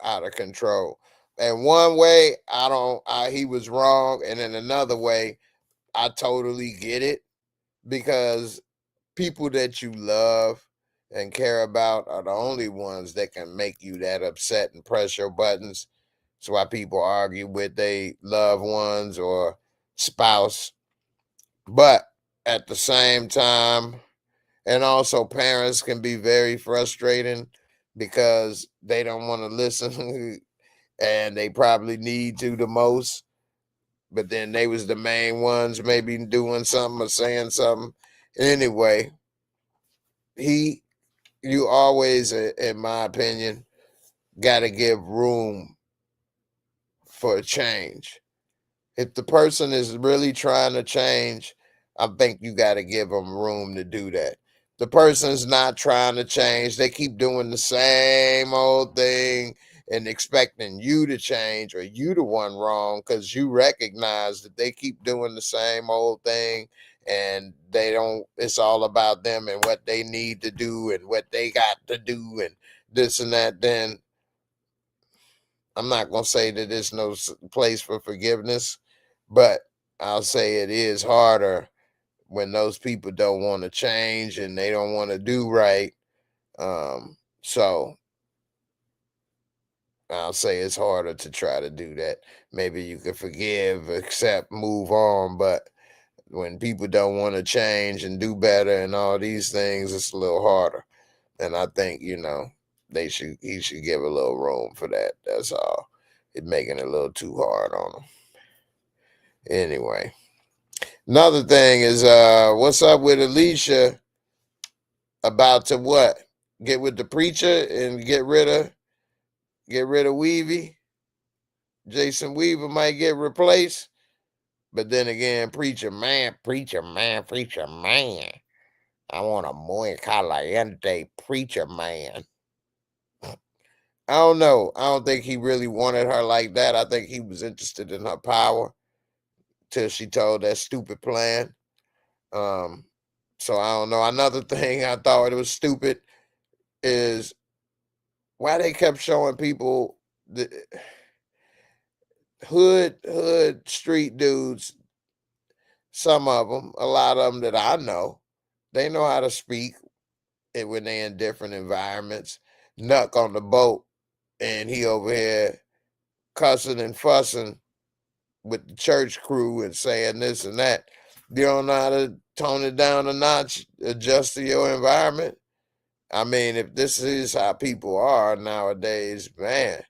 out of control. And one way, he was wrong, and in another way, I totally get it, because people that you love and care about are the only ones that can make you that upset and press your buttons. That's why people argue with their loved ones or spouse. But at the same time, and also parents can be very frustrating because they don't want to listen and they probably need to the most. But then they was the main ones maybe doing something or saying something. Anyway, you always, in my opinion, got to give room for a change. If the person is really trying to change, I think you got to give them room to do that. The person's not trying to change. They keep doing the same old thing and expecting you to change, or you the one wrong, because you recognize that they keep doing the same old thing and it's all about them and what they need to do and what they got to do and this and that. Then I'm not going to say that there's no place for forgiveness, but I'll say it is harder when those people don't want to change and they don't want to do right. So I'll say it's harder to try to do that. Maybe you can forgive, accept, move on, but when people don't want to change and do better and all these things, it's a little harder. And I think, he should give a little room for that. That's all. It's making it a little too hard on them. Anyway, another thing is, what's up with Alicia about to what? Get with the preacher and get rid of Weavy? Jason Weaver might get replaced. But then again, preacher man. I want a muy caliente preacher man. I don't know. I don't think he really wanted her like that. I think he was interested in her power till she told that stupid plan. So I don't know. Another thing I thought it was stupid is why they kept showing people the hood street dudes. Some of them, a lot of them that I know, they know how to speak when they're in different environments. Nuck on the boat, and he over here cussing and fussing with the church crew and saying this and that. You don't know how to tone it down a notch, adjust to your environment. I mean, if this is how people are nowadays, man,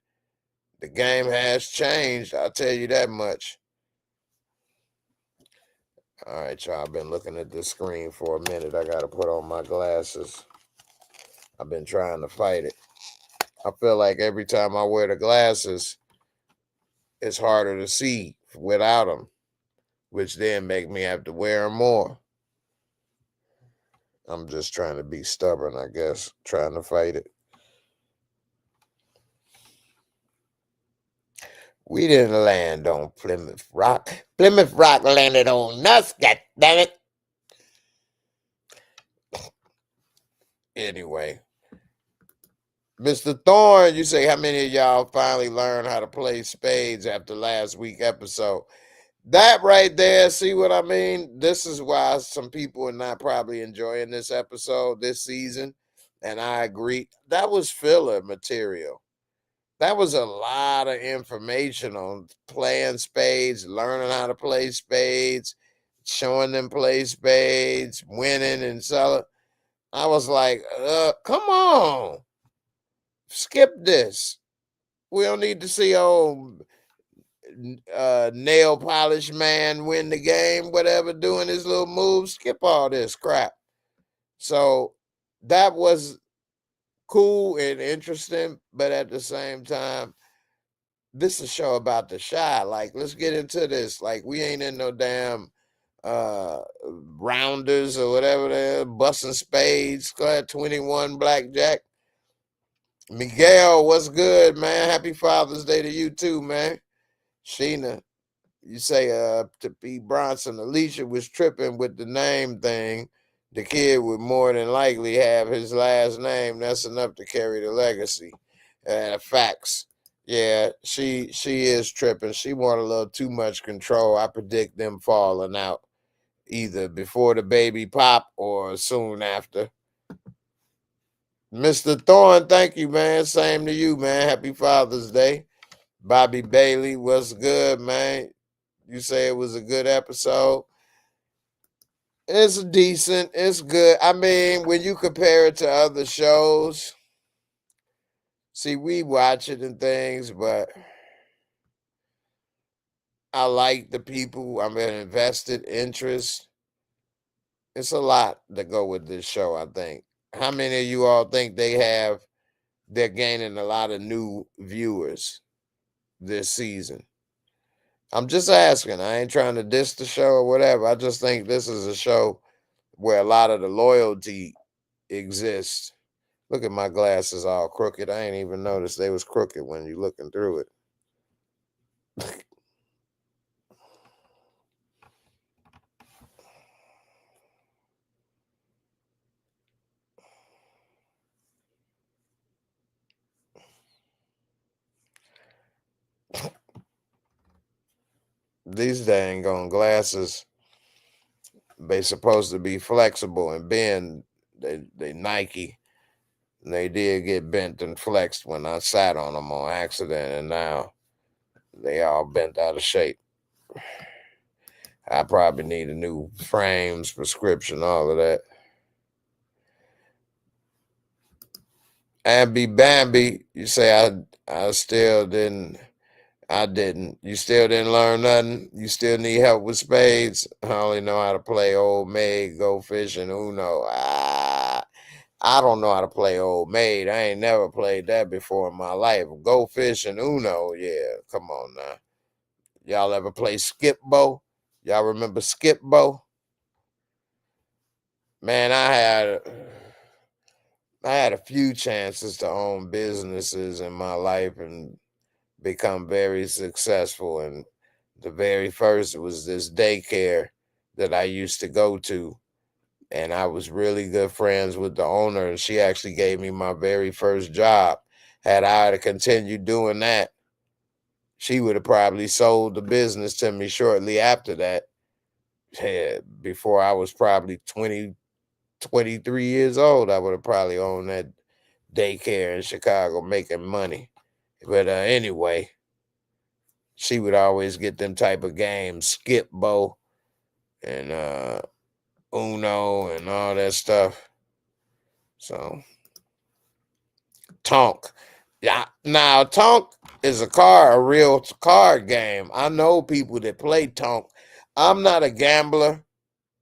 the game has changed. I'll tell you that much. All right, y'all. I've been looking at this screen for a minute. I got to put on my glasses. I've been trying to fight it. I feel like every time I wear the glasses, it's harder to see without them, which then make me have to wear them more. I'm just trying to be stubborn, I guess, trying to fight it. We didn't land on Plymouth Rock. Plymouth Rock landed on us, goddammit. Anyway, Mr. Thorne, you say how many of y'all finally learned how to play spades after last week's episode? That right there, see what I mean? This is why some people are not probably enjoying this episode this season. And I agree. That was filler material. That was a lot of information on playing spades, learning how to play spades, showing them play spades, winning and selling. I was like, come on. Skip this. We don't need to see old nail polish man win the game, whatever, doing his little moves. Skip all this crap. So that was cool and interesting, but at the same time, this is a show about the shy. Like, let's get into this. Like, we ain't in no damn rounders or whatever they're busting spades. Go ahead, 21 blackjack. Miguel, what's good, man? Happy Father's Day to you too, man. Sheena, you say to P. Bronson, Alicia was tripping with the name thing. The kid would more than likely have his last name. That's enough to carry the legacy. Facts. Yeah, she is tripping. She want a little too much control. I predict them falling out either before the baby pop or soon after. Mr. Thorne, thank you, man. Same to you, man. Happy Father's Day. Bobby Bailey, what's good, man? You say it was a good episode. It's decent. It's good. I mean, when you compare it to other shows, see, we watch it and things, but I like the people. I'm an invested interest. It's a lot to go with this show, I think. How many of you all think they're gaining a lot of new viewers this season? I'm just asking. I ain't trying to diss the show or whatever. I just think this is a show where a lot of the loyalty exists. Look at my glasses all crooked. I ain't even noticed they was crooked when you looking through it. These dang on glasses, they supposed to be flexible and bend. They Nike. And they did get bent and flexed when I sat on them on accident, and now they all bent out of shape. I probably need a new frames, prescription, all of that. Abby Bambi, you say I still didn't. I didn't. You still didn't learn nothing? You still need help with spades? I only know how to play Old Maid, Go Fish, and Uno. I don't know how to play Old Maid. I ain't never played that before in my life. Go Fish and Uno, yeah, come on now. Y'all ever play Skip Bo? Y'all remember Skip Bo? Man, I had a few chances to own businesses in my life and become very successful. And the very first was this daycare that I used to go to. And I was really good friends with the owner. And she actually gave me my very first job. Had I continued doing that, she would have probably sold the business to me shortly after that. Yeah, before I was probably 23 years old, I would have probably owned that daycare in Chicago making money. But anyway, she would always get them type of games, Skip Bo and Uno and all that stuff. So Tonk. Yeah. Now Tonk is a real card game. I know people that play Tonk. I'm not a gambler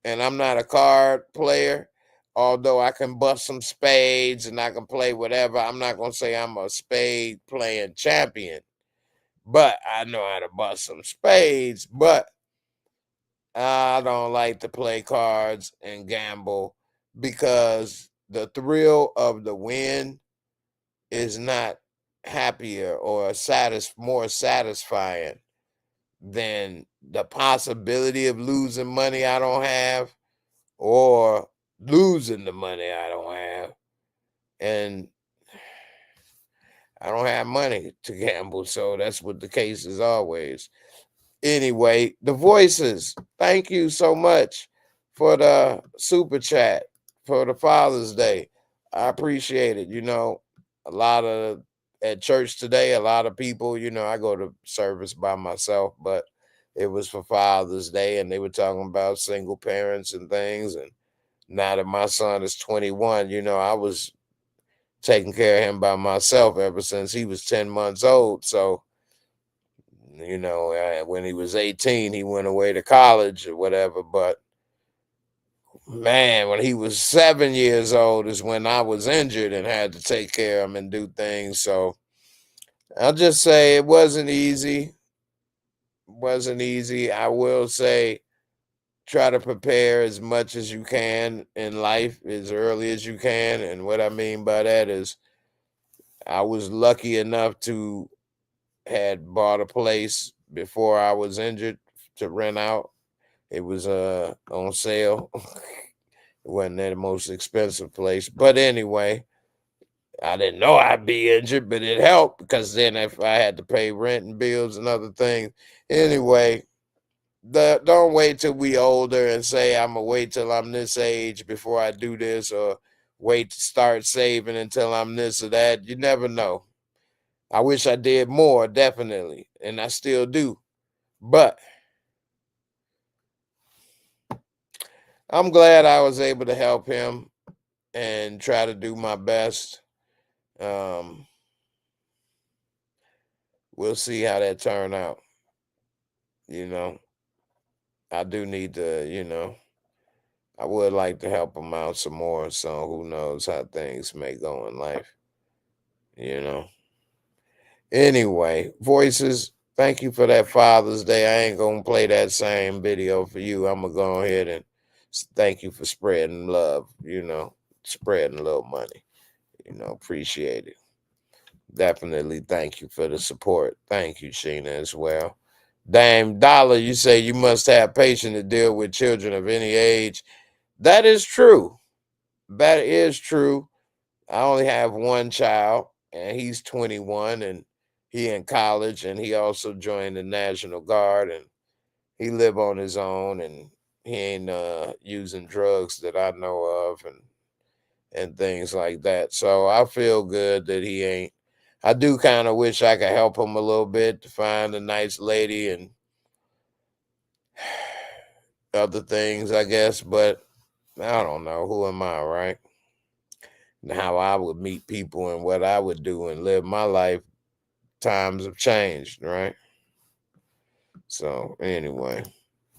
and I'm not a card player. Although I can bust some spades and I can play whatever. I'm not gonna say I'm a spade playing champion, but I know how to bust some spades. But I don't like to play cards and gamble because the thrill of the win is not happier or more satisfying than the possibility of losing money I don't have or losing the money I don't have. And I don't have money to gamble, so that's what the case is always. Anyway, the voices, thank you so much for the super chat for the Father's Day. I appreciate it. You know, at church today, a lot of people, I go to service by myself, but it was for Father's Day and they were talking about single parents and things. And now that my son is 21, I was taking care of him by myself ever since he was 10 months old. So, when he was 18, he went away to college or whatever. But man, when he was 7 years old is when I was injured and had to take care of him and do things. So I'll just say it wasn't easy. I will say try to prepare as much as you can in life as early as you can. And what I mean by that is I was lucky enough to had bought a place before I was injured to rent out. It was on sale. It wasn't the most expensive place. But anyway, I didn't know I'd be injured, but it helped because then if I had to pay rent and bills and other things. Anyway, don't wait till we older and say I'm gonna wait till I'm this age before I do this, or wait to start saving until I'm this or that. You never know. I wish I did more, definitely, and I still do. But I'm glad I was able to help him and try to do my best. Um, we'll see how that turn out. You know, I do need to, I would like to help him out some more. So who knows how things may go in life, you know. Anyway, voices, thank you for that Father's Day. I ain't gonna play that same video for you. I'm gonna go ahead and thank you for spreading love, spreading a little money. Appreciate it. Definitely thank you for the support. Thank you, Sheena, as well. Dame Dollar, you say you must have patience to deal with children of any age. That is true. That is true. I only have one child, and he's 21, and he in college, and he also joined the National Guard, and he live on his own, and he ain't using drugs that I know of, and things like that. So I feel good that he ain't. I do kind of wish I could help him a little bit to find a nice lady and other things, I guess, but I don't know. Who am I, right? And how I would meet people and what I would do and live my life. Times have changed, right? So anyway,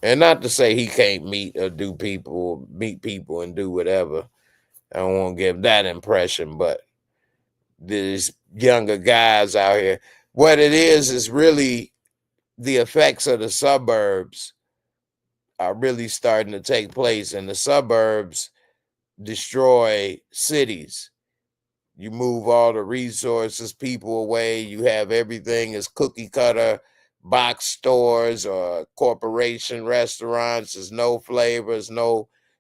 and not to say he can't meet people and do whatever. I don't want to give that impression, but these younger guys out here, what it is really the effects of the suburbs are really starting to take place, and the suburbs destroy cities. You move all the resources, people away. You have everything as cookie cutter, box stores or corporation restaurants. There's no flavors,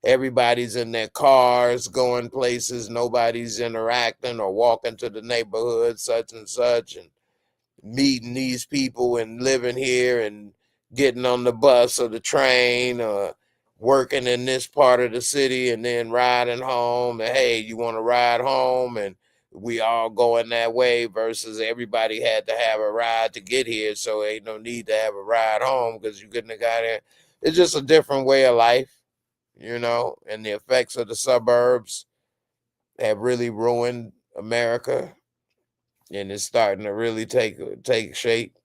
everybody's in their cars going places. Nobody's interacting or walking to the neighborhood, such and such, and meeting these people and living here and getting on the bus or the train or working in this part of the city and then riding home. And hey, you want to ride home? And we all going that way versus everybody had to have a ride to get here. So ain't no need to have a ride home because you couldn't have got there. It's just a different way of life, and the effects of the suburbs have really ruined America, and it's starting to really take shape.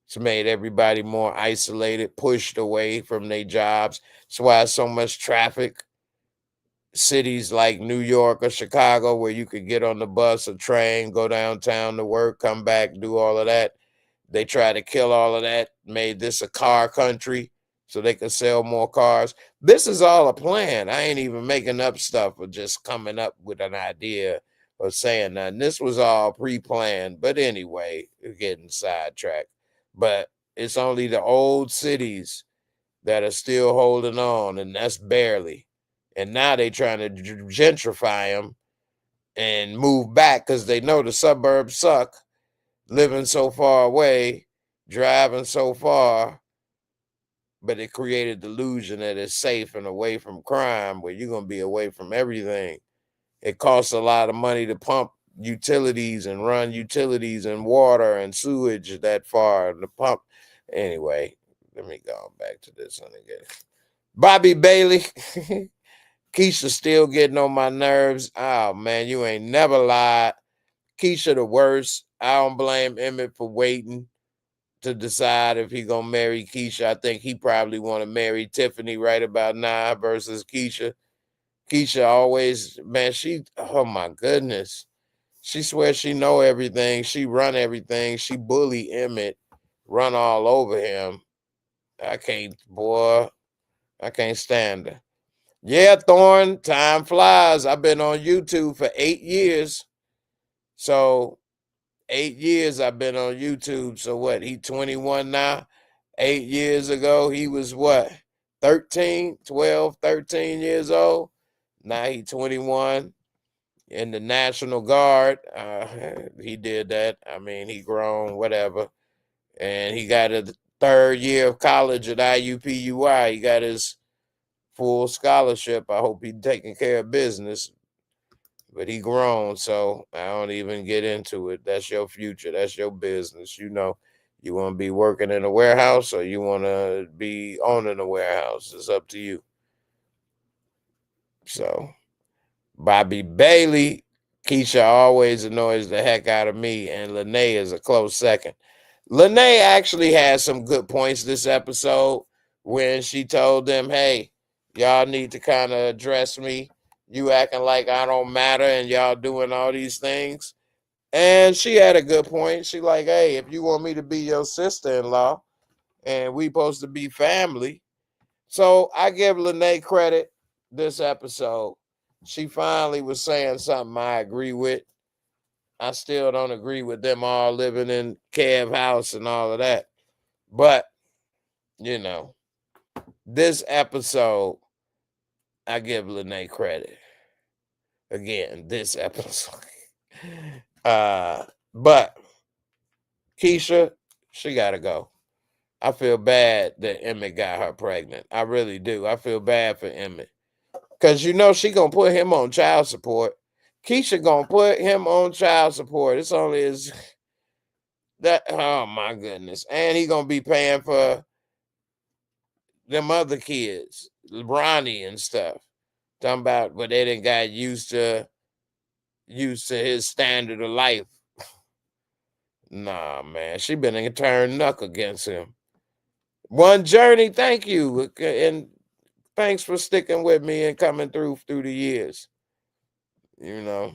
It's made everybody more isolated, pushed away from their jobs. That's why so much traffic. Cities like New York or Chicago, where you could get on the bus or train, go downtown to work, come back, do all of that. They try to kill all of that, made this a car country so they could sell more cars. This is all a plan. I ain't even making up stuff or just coming up with an idea or saying nothing. This was all pre-planned. But anyway, we're getting sidetracked. But it's only the old cities that are still holding on, and that's barely. And now they trying to gentrify them and move back because they know the suburbs suck, living so far away, driving so far, but it created delusion that it's safe and away from crime, where you're going to be away from everything. It costs a lot of money to pump utilities and run utilities and water and sewage that far to pump. Anyway, let me go back to this one again. Bobby Bailey. Keisha still getting on my nerves. Oh, man, you ain't never lied. Keisha the worst. I don't blame Emmett for waiting to decide if he gonna marry Keisha. I think he probably want to marry Tiffany right about now versus Keisha. Keisha always, man, oh my goodness. She swears she know everything. She run everything. She bully Emmett, run all over him. I can't, boy. I can't stand her. Yeah, Thorn, time flies. I've been on YouTube for 8 years. So 8 years I've been on YouTube. So what? He 21 now. 8 years ago, he was what? 13 years old. Now he 21 in the National Guard. He did that. I mean, he grown, whatever. And he got a third year of college at IUPUI. He got his full scholarship. I hope he's taking care of business. But he grown, so I don't even get into it. That's your future. That's your business. You know, you want to be working in a warehouse or you want to be owning a warehouse. It's up to you. So, Bobby Bailey, Keisha always annoys the heck out of me, and Lene is a close second. Lene actually had some good points this episode when she told them, hey, y'all need to kind of address me. You acting like I don't matter and y'all doing all these things. And she had a good point. She like, hey, if you want me to be your sister-in-law and we supposed to be family. So I give Lene credit this episode. She finally was saying something I agree with. I still don't agree with them all living in Kev house and all of that. But, you know, this episode, I give Lene credit. Again, this episode. But Keisha, she gotta go. I feel bad that Emmett got her pregnant. I really do. I feel bad for Emmett. Because you know she gonna put him on child support. Keisha gonna put him on child support. It's only his that oh my goodness. And he gonna be paying for them other kids, Ronnie and stuff. Talking about but they didn't got used to his standard of life. Nah, man. She been in turn knuck against him. One Journey, thank you. And thanks for sticking with me and coming through the years. You know.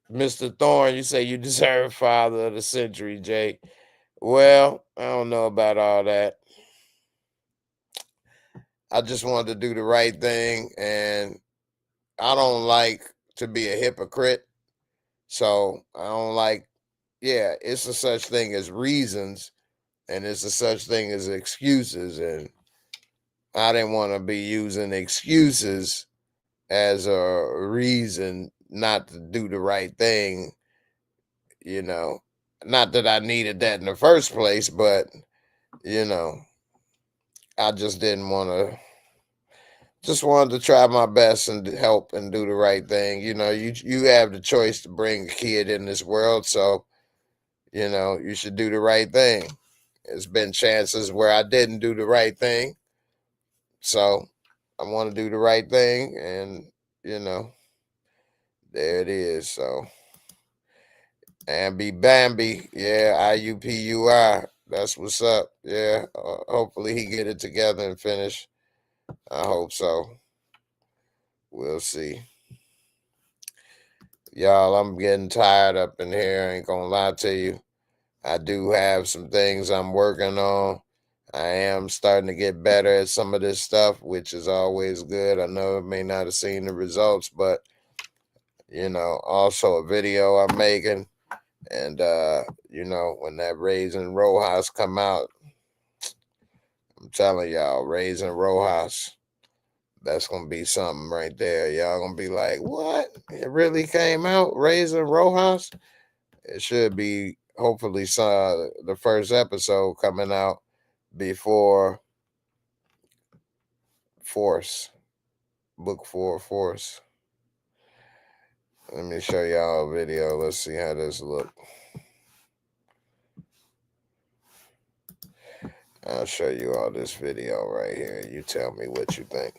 Mr. Thorne, you say you deserve Father of the Century, Jay. Well, I don't know about all that. I just wanted to do the right thing, and I don't like to be a hypocrite. So I don't like, yeah, it's a such thing as reasons, and it's a such thing as excuses. And I didn't want to be using excuses as a reason not to do the right thing. You know, not that I needed that in the first place, but you know, I just didn't want to. Just wanted to try my best and help and do the right thing. You know, you have the choice to bring a kid in this world, so you know you should do the right thing. There's been chances where I didn't do the right thing, so I want to do the right thing, and you know, there it is. So. Ambi Bambi, yeah, IUPUI. That's what's up. Yeah, hopefully he get it together and finish. I hope so. We'll see. Y'all, I'm getting tired up in here. I ain't gonna lie to you. I do have some things I'm working on. I am starting to get better at some of this stuff, which is always good. I know I may not have seen the results, but you know, also a video I'm making. And you know, when that Raisin Rojas come out, I'm telling y'all, Raisin Rojas, that's gonna be something right there. Y'all gonna be like, what? It really came out, Raisin Rojas? It should be hopefully the first episode coming out before Force. Book 4 Force. Let me show y'all a video. Let's see how this look. I'll show you all this video right here. You tell me what you think.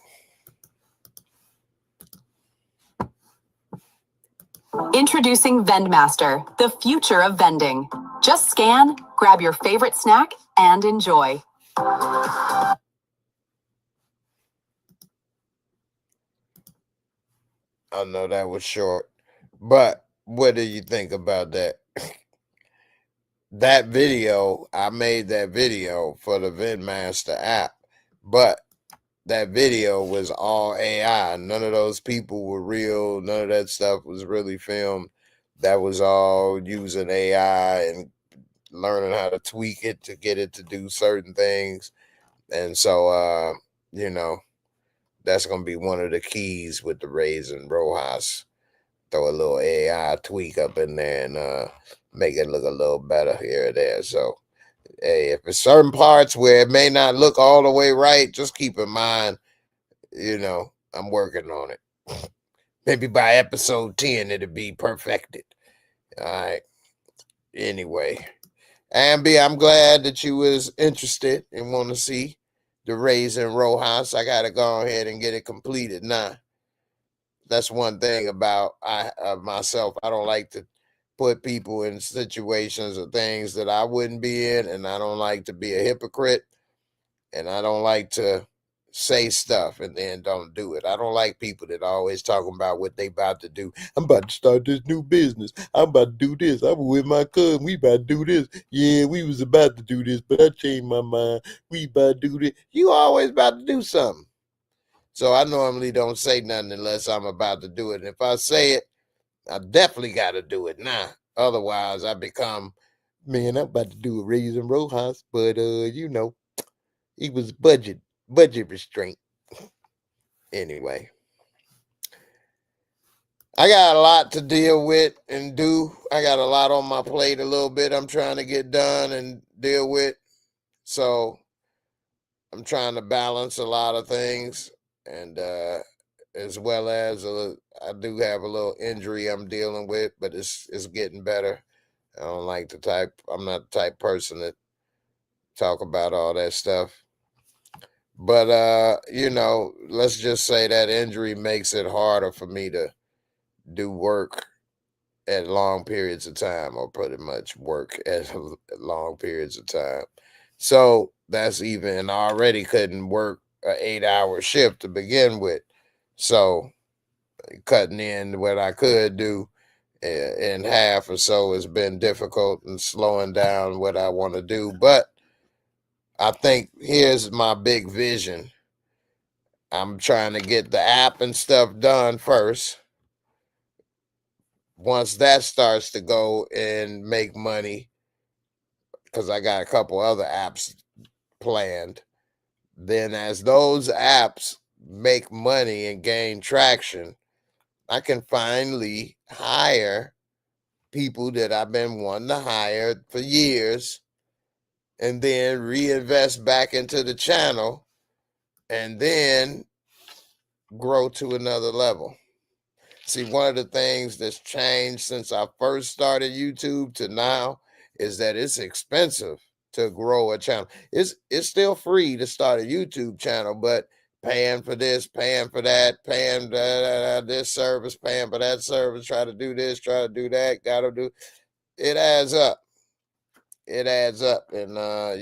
Introducing VendMaster, the future of vending. Just scan, grab your favorite snack, and enjoy. I know that was short, but what do you think about that? That video, I made that video for the VendMaster app. But that video was all AI. None of those people were real. None of that stuff was really filmed. That was all using AI and learning how to tweak it to get it to do certain things. And so, you know, that's going to be one of the keys with the Raisin Rojas. Throw a little AI tweak up in there and make it look a little better here or there. So, hey, if there's certain parts where it may not look all the way right, just keep in mind, you know, I'm working on it. Maybe by episode 10, it'll be perfected. All right. Anyway, Ambi, I'm glad that you was interested and want to see the Raisin Rojas. I got to go ahead and get it completed now. That's one thing about myself. I don't like to put people in situations or things that I wouldn't be in, and I don't like to be a hypocrite, and I don't like to say stuff and then don't do it. I don't like people that always talking about what they about to do. I'm about to start this new business. I'm about to do this. I'm with my cousin. We about to do this. Yeah, we was about to do this, but I changed my mind. We about to do this. You always about to do something. So I normally don't say nothing unless I'm about to do it. And if I say it, I definitely got to do it now. Otherwise, I become, man, I'm about to do a Raisin Rojas, but you know, he was budget restraint. Anyway, I got a lot to deal with and do. I got a lot on my plate a little bit I'm trying to get done and deal with. So I'm trying to balance a lot of things, and as well as I do have a little injury I'm dealing with, but it's getting better. I don't like the type. I'm not the type person that talk about all that stuff. But you know, let's just say that injury makes it harder for me to do work at long periods of time, or pretty much work at long periods of time. So that's even, I already couldn't work an 8-hour shift to begin with. So cutting in what I could do in half or so has been difficult and slowing down what I want to do. But I think here's my big vision. I'm trying to get the app and stuff done first. Once that starts to go and make money, because I got a couple other apps planned, then as those apps make money and gain traction, I can finally hire people that I've been wanting to hire for years, and then reinvest back into the channel, and then grow to another level. See, one of the things that's changed since I first started YouTube to now is that it's expensive to grow a channel. It's still free to start a YouTube channel, but paying for this, paying for that, paying this service, paying for that service, try to do this, try to do that, gotta do it, adds up. It adds up. And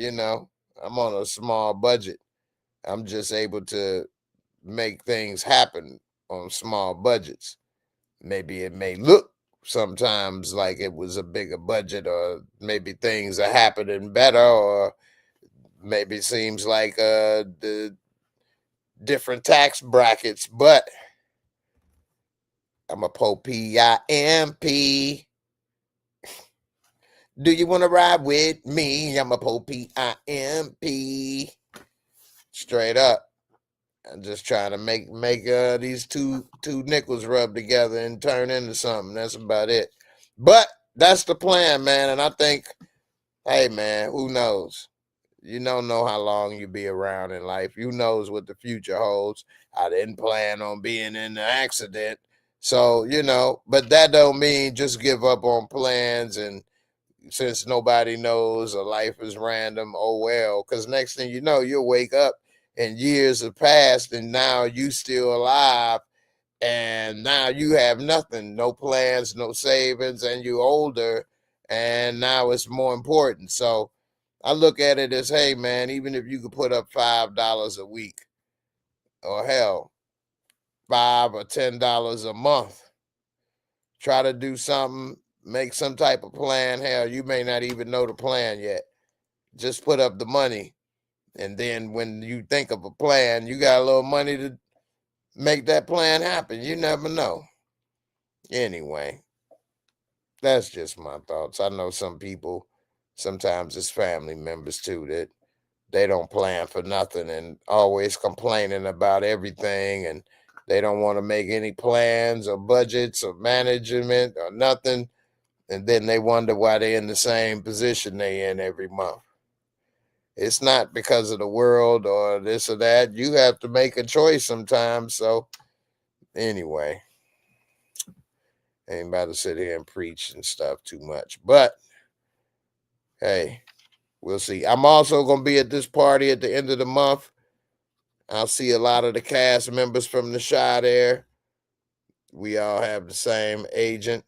you know, I'm on a small budget. I'm just able to make things happen on small budgets. Maybe it may look sometimes like it was a bigger budget, or maybe things are happening better, or maybe it seems like the different tax brackets, but I'm a POPIMP. Do you want to ride with me? I'm a POPIMP. Straight up. I'm just trying to make these two nickels rub together and turn into something. That's about it. But that's the plan, man. And I think, hey, man, who knows? You don't know how long you be around in life. Who knows what the future holds? I didn't plan on being in the accident. So, you know, but that don't mean just give up on plans, and since nobody knows or life is random, oh well. Because next thing you know, you'll wake up and years have passed, and now you still alive, and now you have nothing, no plans, no savings, and you're older, and now it's more important. So I look at it as, hey man, even if you could put up $5 a week, or hell, $5 or $10 a month, try to do something, make some type of plan. Hell, you may not even know the plan yet. Just put up the money And then when you think of a plan, you got a little money to make that plan happen. You never know. Anyway, that's just my thoughts. I know some people, sometimes it's family members too, that they don't plan for nothing and always complaining about everything, and they don't want to make any plans or budgets or management or nothing. And then they wonder why they're in the same position they in every month. It's not because of the world or this or that. You have to make a choice sometimes. So anyway, ain't about to sit here and preach and stuff too much. But hey, we'll see. I'm also going to be at this party at the end of the month. I'll see a lot of the cast members from the Shy there. We all have the same agent.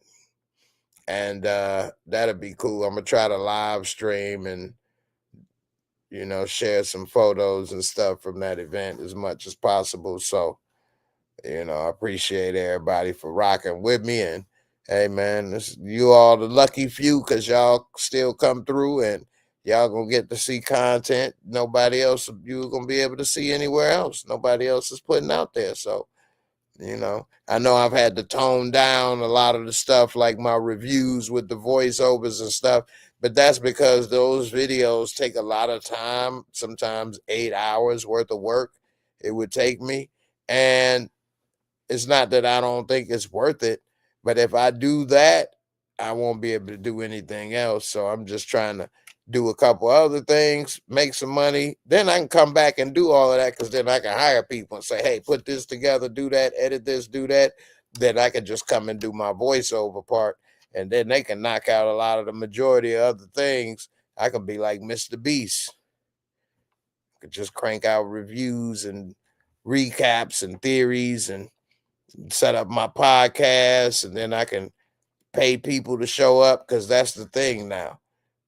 And that'll be cool. I'm going to try to live stream and, you know, share some photos and stuff from that event as much as possible. So, you know, I appreciate everybody for rocking with me. And hey, man, you all the lucky few, because y'all still come through and y'all gonna get to see content nobody else you're gonna be able to see anywhere else. Nobody else is putting out there. So, you know, I know I've had to tone down a lot of the stuff, like my reviews with the voiceovers and stuff, but that's because those videos take a lot of time, sometimes 8 hours worth of work it would take me. And it's not that I don't think it's worth it, but if I do that, I won't be able to do anything else. So I'm just trying to do a couple other things, make some money. Then I can come back and do all of that, because then I can hire people and say, hey, put this together, do that, edit this, do that. Then I can just come and do my voiceover part. And then they can knock out a lot of the majority of other things. I can be like Mr. Beast. I could just crank out reviews and recaps and theories and set up my podcast, and then I can pay people to show up, because that's the thing now.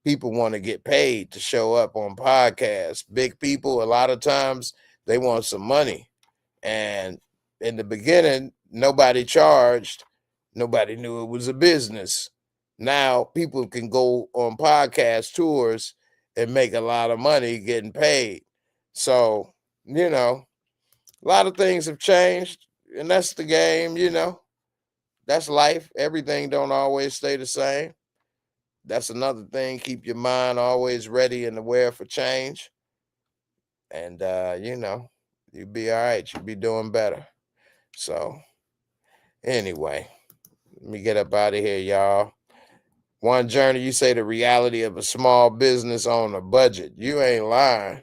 People want to get paid to show up on podcasts. Big people, a lot of times, they want some money. And in the beginning, nobody charged. Nobody knew it was a business. Now people can go on podcast tours and make a lot of money getting paid. So, you know, a lot of things have changed, and that's the game, you know. That's life. Everything don't always stay the same. That's another thing. Keep your mind always ready and aware for change. And you know, you'll be all right. You'll be doing better. So anyway, let me get up out of here, y'all. One Journey, you say the reality of a small business on a budget. You ain't lying.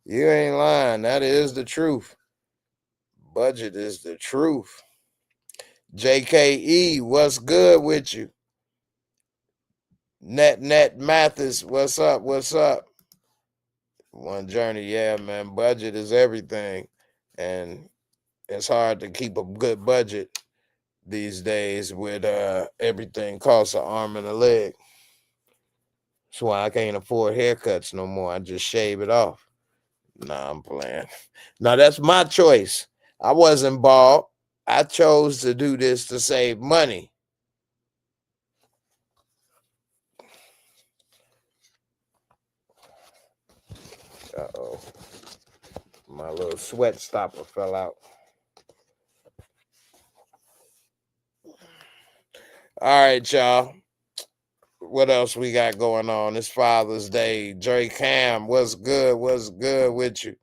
You ain't lying. That is the truth. Budget is the truth. JKE, what's good with you? Net Mathis, what's up? What's up? One Journey, yeah, man. Budget is everything. And it's hard to keep a good budget these days with everything costs an arm and a leg. That's why I can't afford haircuts no more. I just shave it off. Nah, I'm playing. Now that's my choice. I wasn't bald. I chose to do this to save money. Uh-oh. My little sweat stopper fell out. All right, y'all. What else we got going on? It's Father's Day. Dre Cam, what's good? What's good with you?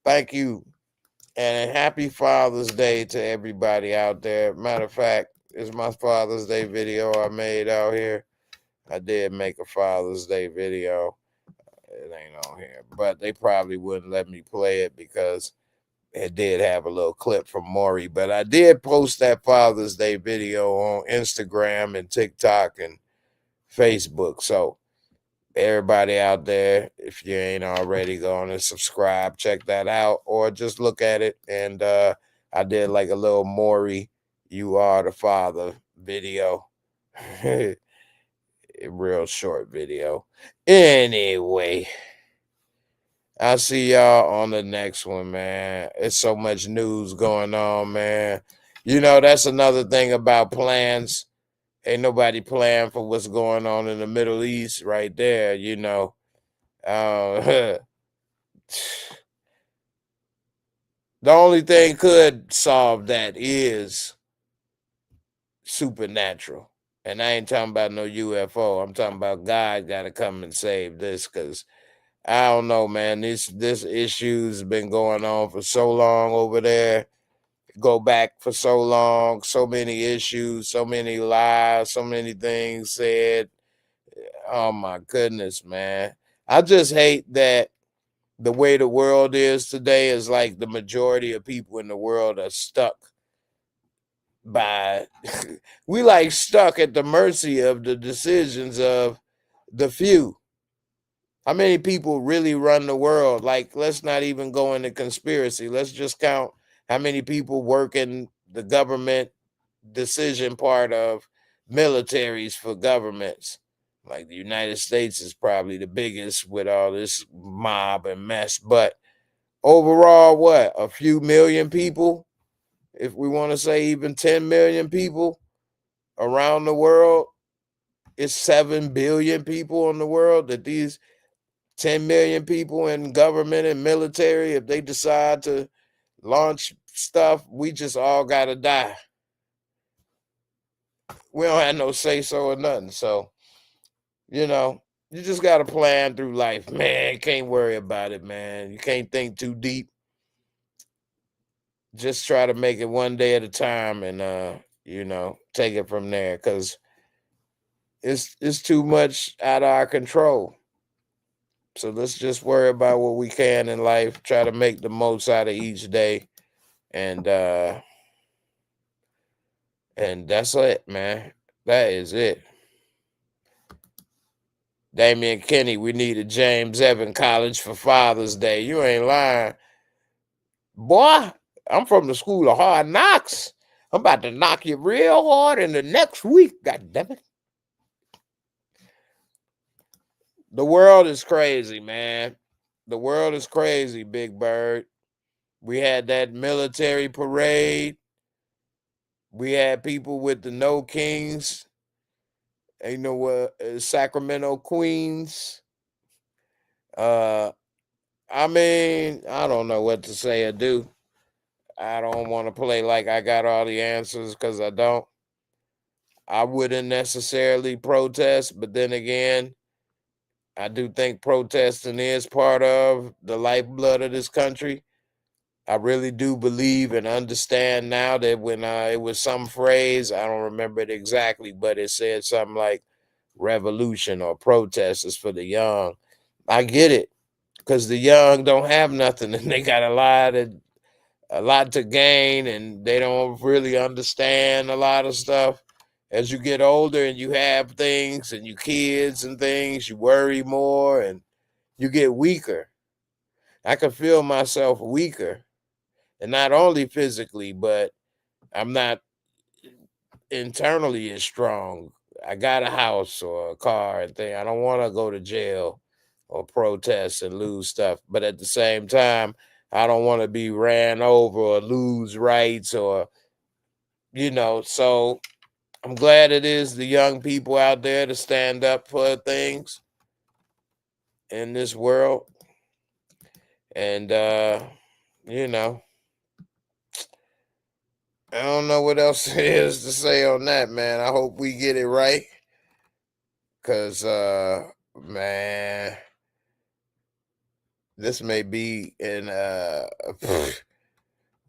Thank you. And happy Father's Day to everybody out there. Matter of fact, it's my Father's Day video I made out here. I did make a Father's Day video. It ain't on here, but they probably wouldn't let me play it because it did have a little clip from Maury. But I did post that Father's Day video on Instagram and TikTok and Facebook. So everybody out there, if you ain't already, going to subscribe, check that out, or just look at it. And I did like a little Maury, you are the father video. A real short video. Anyway, I'll see y'all on the next one, man. It's so much news going on, man. You know, that's another thing about plans. Ain't nobody planning for what's going on in the Middle East right there, you know. The only thing could solve that is supernatural. And I ain't talking about no UFO. I'm talking about God got to come and save this, because I don't know, man. This issue's been going on for so long over there. Go back for so long, so many issues, so many lies, so many things said. Oh my goodness, man. I just hate that the way the world is today is like the majority of people in the world are stuck by we like stuck at the mercy of the decisions of the few. How many people really run the world? Like, let's not even go into conspiracy. Let's just count how many people work in the government decision part of militaries for governments. Like the United States is probably the biggest with all this mob and mess. But overall, what? A few million people? If we want to say even 10 million people around the world, it's 7 billion people in the world. That these 10 million people in government and military, if they decide to launch stuff, we just all got to die. We don't have no say so or nothing. So, you know, you just got to plan through life, man. Can't worry about it, man. You can't think too deep. Just try to make it one day at a time and, take it from there, because it's too much out of our control. So let's just worry about what we can in life, try to make the most out of each day. And that's it, man. That is it. Damian Kenny, we need a James Evan College for Father's Day. You ain't lying. Boy, I'm from the school of hard knocks. I'm about to knock you real hard in the next week. God damn it. The world is crazy, man. The world is crazy, Big Bird. We had that military parade. We had people with the No Kings, Sacramento Queens. I mean, I don't know what to say or do. I don't want to play like I got all the answers, because I don't. I wouldn't necessarily protest, but then again, I do think protesting is part of the lifeblood of this country. I really do believe and understand now that when it was some phrase, I don't remember it exactly, but it said something like revolution or protest is for the young. I get it, because the young don't have nothing and they got a lot to gain, and they don't really understand a lot of stuff. As you get older and you have things and you kids and things, you worry more and you get weaker. I can feel myself weaker, and not only physically, but I'm not internally as strong. I got a house or a car and thing. I don't want to go to jail or protest and lose stuff. But at the same time, I don't want to be ran over or lose rights or, so I'm glad it is the young people out there to stand up for things in this world. And, I don't know what else there is to say on that, man. I hope we get it right. Because, man, this may be in,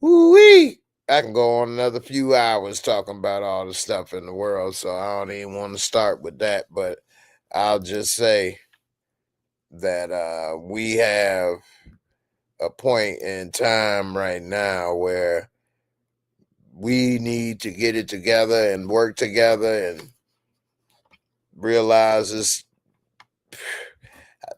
woo-wee. I can go on another few hours talking about all the stuff in the world, so I don't even want to start with that. But I'll just say that we have a point in time right now where we need to get it together and work together and realize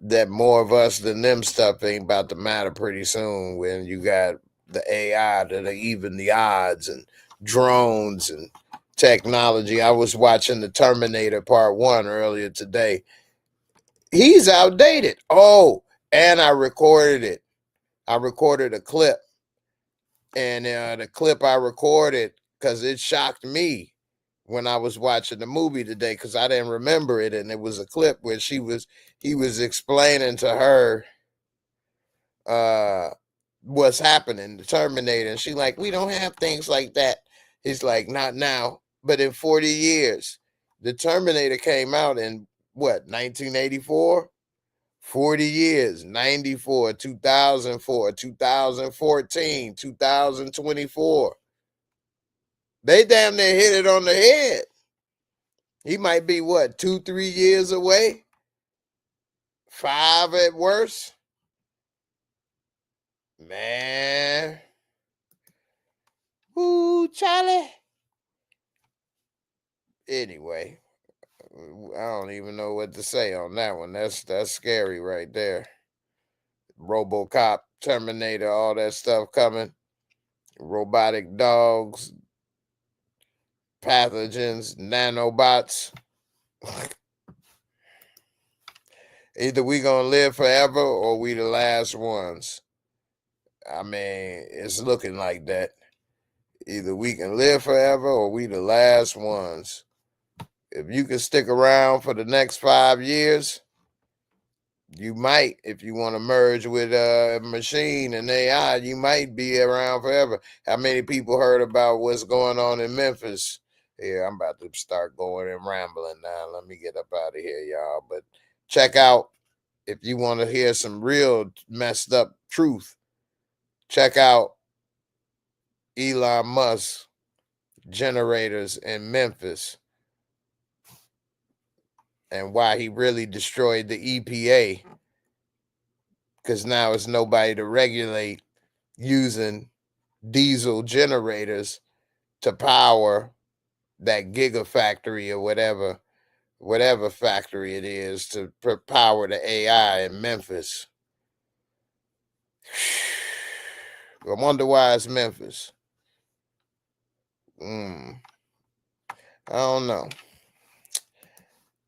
that more of us than them stuff ain't about to matter pretty soon, when you got the AI that are even the odds, and drones and technology. I was watching the Terminator Part 1 earlier today. He's outdated. Oh, and I recorded it. I recorded a clip. And the clip I recorded, because it shocked me when I was watching the movie today, because I didn't remember it. And it was a clip where he was explaining to her what's happening, the Terminator. And she like, we don't have things like that. He's like, not now, but in 40 years. The Terminator came out in what, 1984? 40 years, 94, 2004, 2014, 2024. They damn near hit it on the head. He might be what, 2-3 years away? 5 at worst? Man. Ooh, Charlie. Anyway, I don't even know what to say on that one. That's scary right there. RoboCop, Terminator, all that stuff coming. Robotic dogs, pathogens, nanobots. Either we gonna live forever or we the last ones. I mean, it's looking like that. Either we can live forever or we the last ones. If you can stick around for the next 5 years, you might. If you want to merge with a machine and AI, you might be around forever. How many people heard about what's going on in Memphis? Yeah, I'm about to start going and rambling now. Let me get up out of here, y'all. But check out, if you want to hear some real messed up truth, check out Elon Musk generators in Memphis and why he really destroyed the EPA, because now it's nobody to regulate using diesel generators to power that gigafactory or whatever factory it is to power the AI in Memphis. I wonder why it's Memphis. I don't know.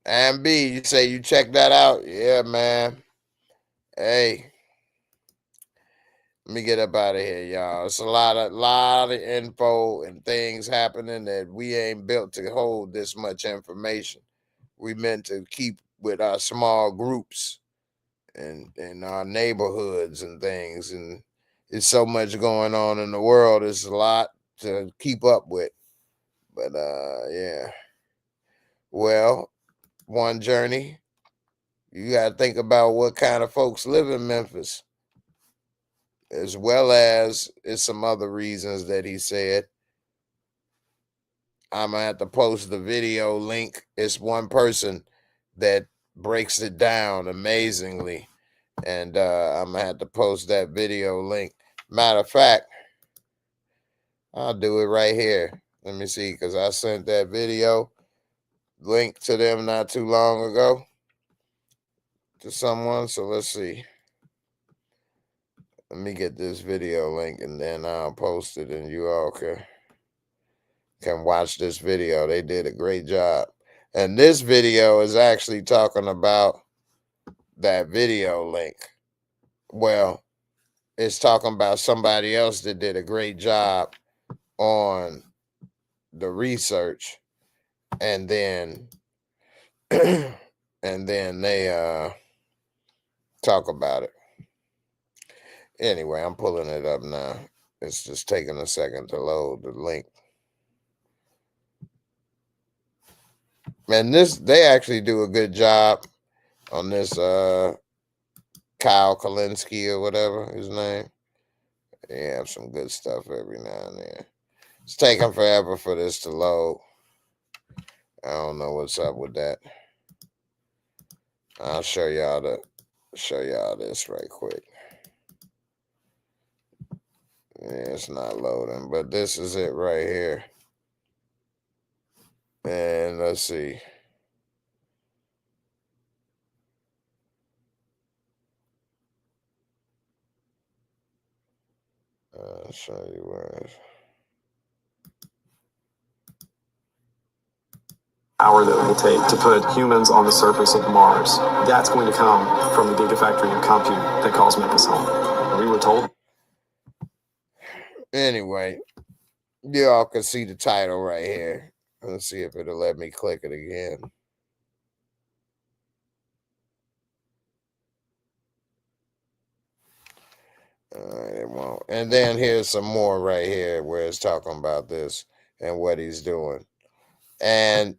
And B, you say you check that out? Yeah, man. Hey, let me get up out of here, y'all. It's a lot of info and things happening that we ain't built to hold this much information. We meant to keep with our small groups and our neighborhoods and things. And it's so much going on in the world. It's a lot to keep up with. But yeah. Well, one journey. You got to think about what kind of folks live in Memphis, as well as it's some other reasons that he said. I'm going to have to post the video link. It's one person that breaks it down amazingly. And I'm going to have to post that video link. Matter of fact, I'll do it right here. Let me see, because I sent that video link to them not too long ago to someone. So let's see. Let me get this video link and then I'll post it and you all can watch this video. They did a great job. And this video is actually talking about that video link. Well, it's talking about somebody else that did a great job on the research, and then and then they talk about it. Anyway, I'm pulling it up now. It's just taking a second to load the link. And they actually do a good job on this Kyle Kalinske or whatever his name. They have some good stuff every now and then. It's taking forever for this to load. I don't know what's up with that. I'll show y'all this right quick. Yeah, it's not loading, but this is it right here. And let's see. I'll show you where it's. Hour that it will take to put humans on the surface of Mars. That's going to come from the gigafactory of compute that calls Memphis home. We were told. Anyway, you all can see the title right here. Let's see if it'll let me click it again. It won't. And then here's some more right here where it's talking about this and what he's doing. And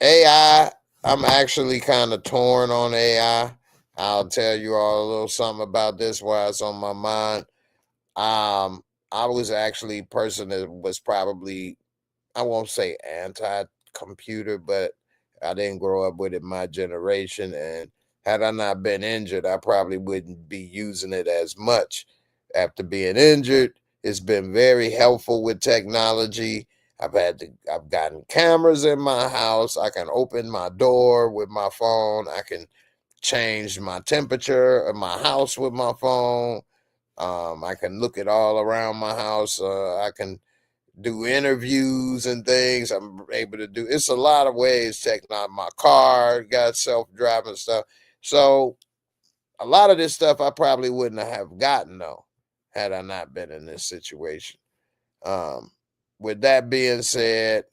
AI, I'm actually kind of torn on AI. I'll tell you all a little something about this while it's on my mind. I was actually a person that was probably, I won't say anti-computer, but I didn't grow up with it my generation. And had I not been injured, I probably wouldn't be using it as much. After being injured, it's been very helpful with technology. I've gotten cameras in my house. I can open my door with my phone. I can change my temperature of my house with my phone. I can look at all around my house. I can do interviews and things. I'm able to do, it's a lot of ways. Checking out my car, got self-driving stuff. So a lot of this stuff I probably wouldn't have gotten though, had I not been in this situation. With that being said,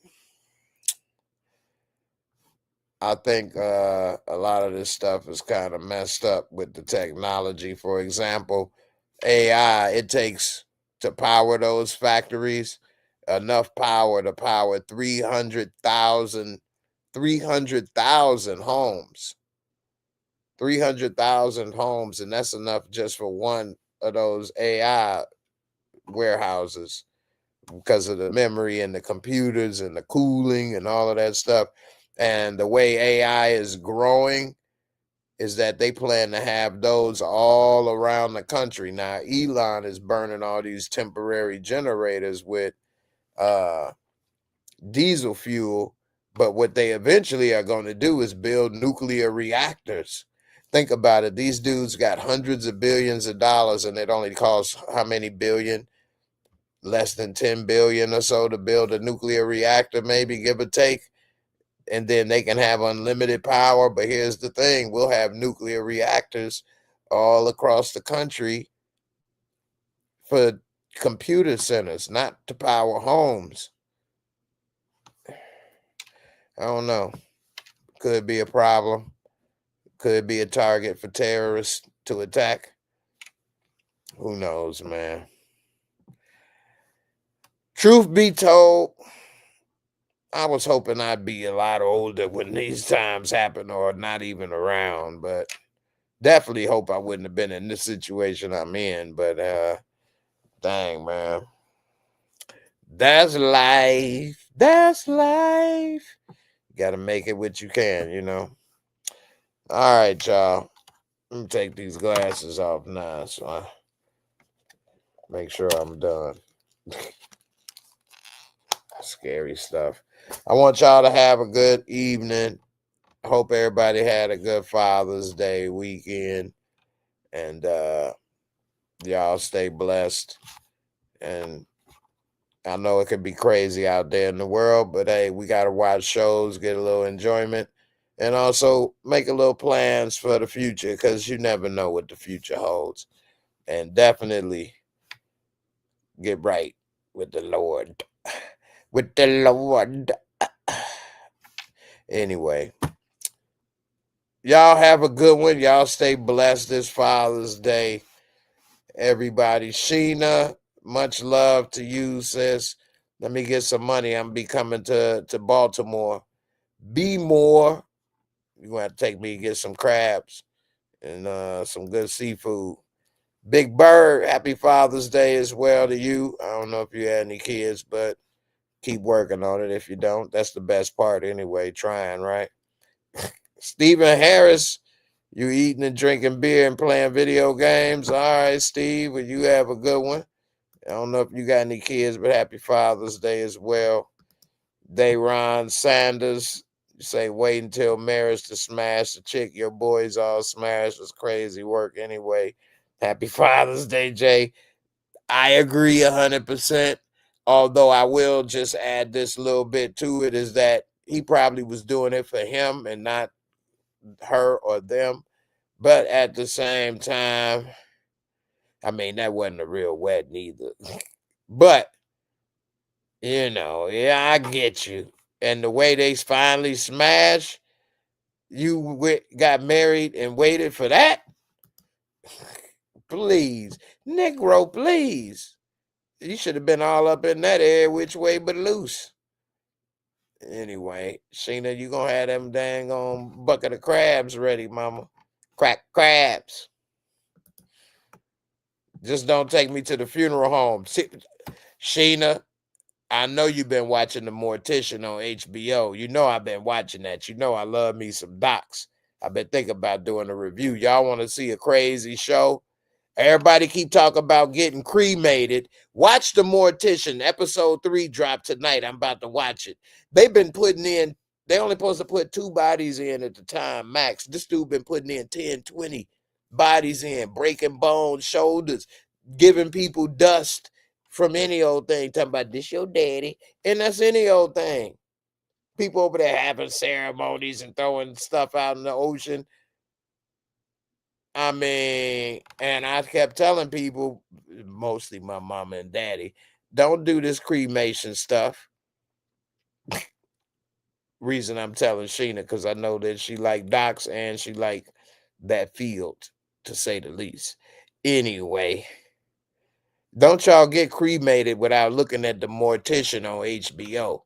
I think a lot of this stuff is kind of messed up with the technology. For example, AI, it takes to power those factories enough power to power 300,000 homes. 300,000 homes, and that's enough just for one of those AI warehouses because of the memory and the computers and the cooling and all of that stuff. And the way AI is growing is that they plan to have those all around the country. Now, Elon is burning all these temporary generators with diesel fuel, but what they eventually are going to do is build nuclear reactors. Think about it. These dudes got hundreds of billions of dollars, and it only costs how many billion? Less than 10 billion or so to build a nuclear reactor, maybe, give or take. And then they can have unlimited power. But here's the thing, we'll have nuclear reactors all across the country for computer centers, not to power homes. I don't know. Could be a problem. Could be a target for terrorists to attack. Who knows, man? Truth be told, I was hoping I'd be a lot older when these times happen, or not even around, but definitely hope I wouldn't have been in this situation I'm in. But dang, man. That's life. That's life. You gotta make it what you can, you know. All right, y'all. Let me take these glasses off now so I make sure I'm done. Scary stuff. I want y'all to have a good evening. I hope everybody had a good Father's Day weekend. And y'all stay blessed. And I know it could be crazy out there in the world, but hey, we got to watch shows, get a little enjoyment, and also make a little plans for the future, because you never know what the future holds. And definitely get right with the Lord. With the Lord. Anyway, y'all have a good one. Y'all stay blessed this Father's Day. Everybody. Sheena, much love to you, sis. Let me get some money. I'm be coming to Baltimore. Be more. You're going to have to take me to get some crabs and some good seafood. Big Bird, happy Father's Day as well to you. I don't know if you had any kids, but keep working on it. If you don't, that's the best part anyway, trying, right? Stephen Harris, you eating and drinking beer and playing video games. All right, Steve, well, you have a good one. I don't know if you got any kids, but happy Father's Day as well. Dayron Sanders, you say wait until marriage to smash the chick. Your boys all smashed. Was crazy work anyway. Happy Father's Day, Jay. I agree 100%. Although I will just add this little bit to it, is that he probably was doing it for him and not her or them. But at the same time, I mean, that wasn't a real wedding either. But, you know, yeah, I get you. And the way they finally smashed, you got married and waited for that? Please. Negro, please. You should have been all up in that area, which way but loose. Anyway, Sheena, you gonna have them dang on bucket of crabs ready, mama. Crack crabs. Just don't take me to the funeral home. See, Sheena, I know you've been watching The Mortician on HBO. You know I've been watching that. You know I love me some docs. I've been thinking about doing a review. Y'all want to see a crazy show? Everybody keep talking about getting cremated. Watch The Mortician. Episode 3 dropped tonight. I'm about to watch it. They've been putting in, they only supposed to put 2 bodies in at the time, max. This dude been putting in 10, 20 bodies in, breaking bones, shoulders, giving people dust from any old thing. Talking about this your daddy. And that's any old thing. People over there having ceremonies and throwing stuff out in the ocean. I mean, and I kept telling people, mostly my mama and daddy, don't do this cremation stuff. Reason I'm telling Sheena, because I know that she like docs and she like that field, to say the least. Anyway, don't y'all get cremated without looking at The Mortician on HBO.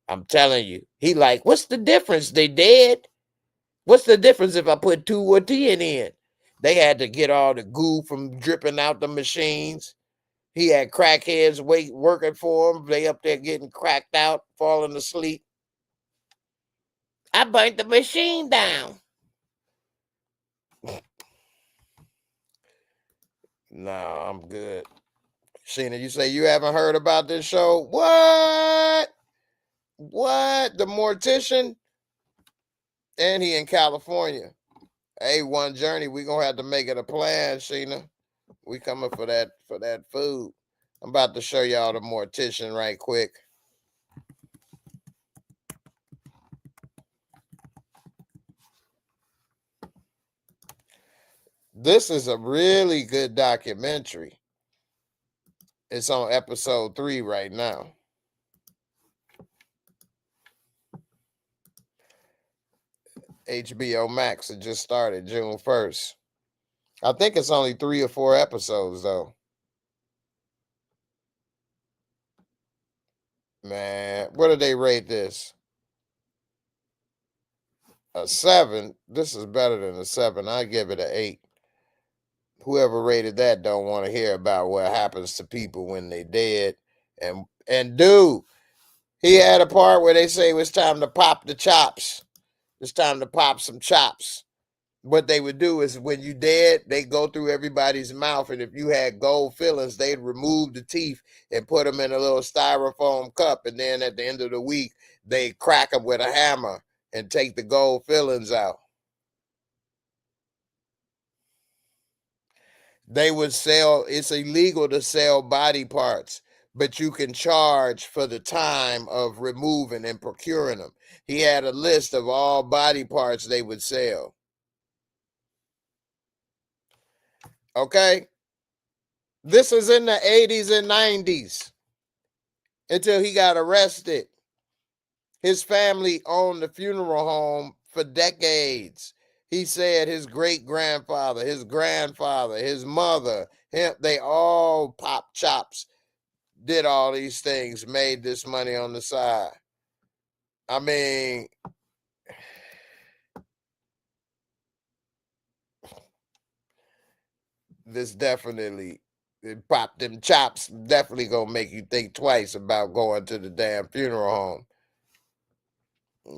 I'm telling you. He like, what's the difference? They dead? What's the difference if I put 2 or 10 in? They had to get all the goo from dripping out the machines. He had crackheads working for him. They up there getting cracked out, falling asleep. I burnt the machine down. No, I'm good. Sheena, you say you haven't heard about this show? What? What? The Mortician? And he in California. Hey, one journey. We gonna have to make it a plan, Sheena. We coming for that food. I'm about to show y'all The Mortician right quick. This is a really good documentary. It's on episode 3 right now. HBO Max. It just started June 1st. I think it's only 3 or 4 episodes though. Man, what do they rate this? A 7. This is better than a 7. I give it an 8. Whoever rated that don't want to hear about what happens to people when they dead. And dude, he had a part where they say it was time to pop the chops. It's time to pop some chops. What they would do is when you dead, they go through everybody's mouth, and if you had gold fillings, they'd remove the teeth and put them in a little styrofoam cup, and then at the end of the week, they crack them with a hammer and take the gold fillings out. They would sell, it's illegal to sell body parts, but you can charge for the time of removing and procuring them. He had a list of all body parts they would sell. Okay? This is in the 80s and 90s until he got arrested. His family owned the funeral home for decades. He said his great-grandfather, his grandfather, his mother, they all popped chops, did all these things, made this money on the side. I mean, this definitely, pop them chops, definitely gonna make you think twice about going to the damn funeral home.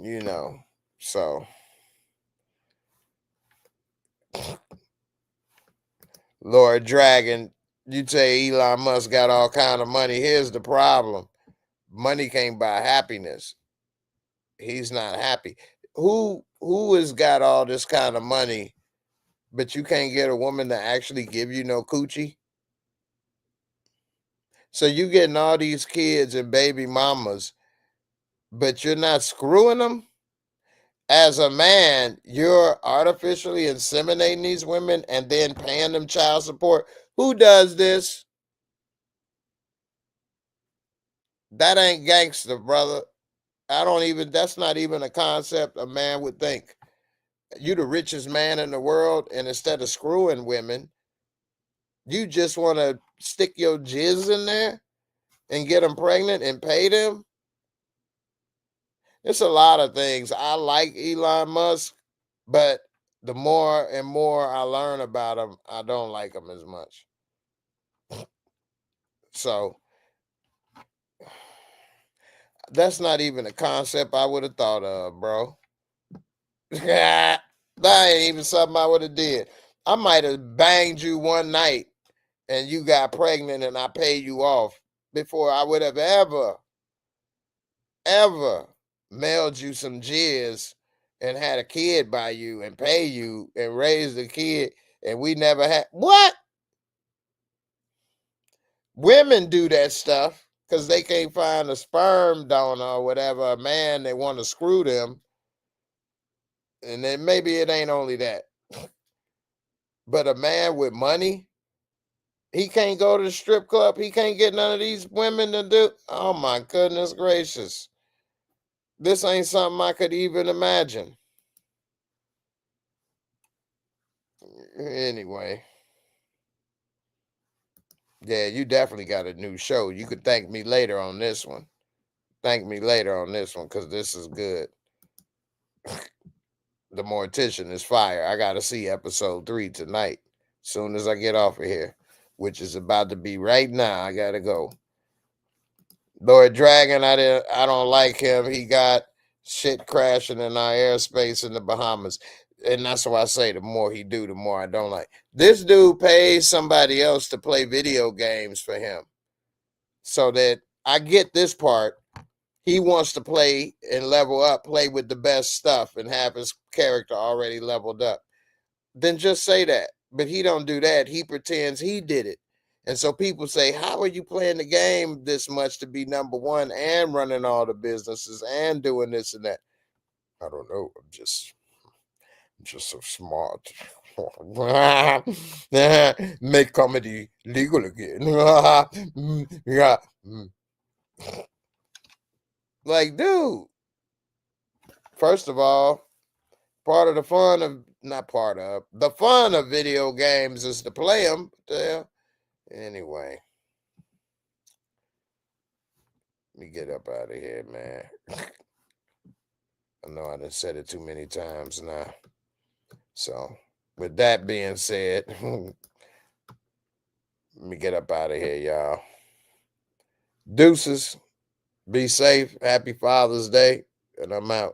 You know, so. Lord Dragon, you say Elon Musk got all kind of money. Here's the problem. Money can't buy happiness. He's not happy. Who has got all this kind of money, but you can't get a woman to actually give you no coochie? So you getting all these kids and baby mamas, but you're not screwing them? As a man, you're artificially inseminating these women and then paying them child support. Who does this? That ain't gangster, brother. That's not even a concept a man would think. You the richest man in the world, and instead of screwing women, You just want to stick your jizz in there and get them pregnant and pay them? It's a lot of things. I like Elon Musk, but the more and more I learn about him, I don't like him as much. So that's not even a concept I would have thought of, bro. That ain't even something I would have did. I might have banged you one night and you got pregnant and I paid you off before I would have ever mailed you some jizz and had a kid by you and pay you and raise the kid, and we never had what? Women do that stuff because they can't find a sperm donor or whatever, a man they want to screw them. And then maybe it ain't only that. But a man with money, he can't go to the strip club. He can't get none of these women to do. Oh my goodness gracious. This ain't something I could even imagine. Anyway. Yeah, you definitely got a new show. You could thank me later on this one. Thank me later on this one because this is good. The Mortician is fire. I got to see episode 3 tonight. Soon as I get off of here, which is about to be right now. I got to go. Lord Dragon, I don't like him. He got shit crashing in our airspace in the Bahamas. And that's why I say the more he do, the more I don't like. This dude pays somebody else to play video games for him. So that I get this part. He wants to play and level up, play with the best stuff and have his character already leveled up. Then just say that. But he don't do that. He pretends he did it. And so people say, how are you playing the game this much to be number one and running all the businesses and doing this and that? I don't know. I'm just so smart. Make comedy legal again. Yeah. Like, dude, first of all, part of the fun of, not part of, the fun of video games is to play them. Anyway, let me get up out of here, man. I know I done said it too many times now. So, with that being said, let me get up out of here, y'all. Deuces. Be safe. Happy Father's Day. And I'm out.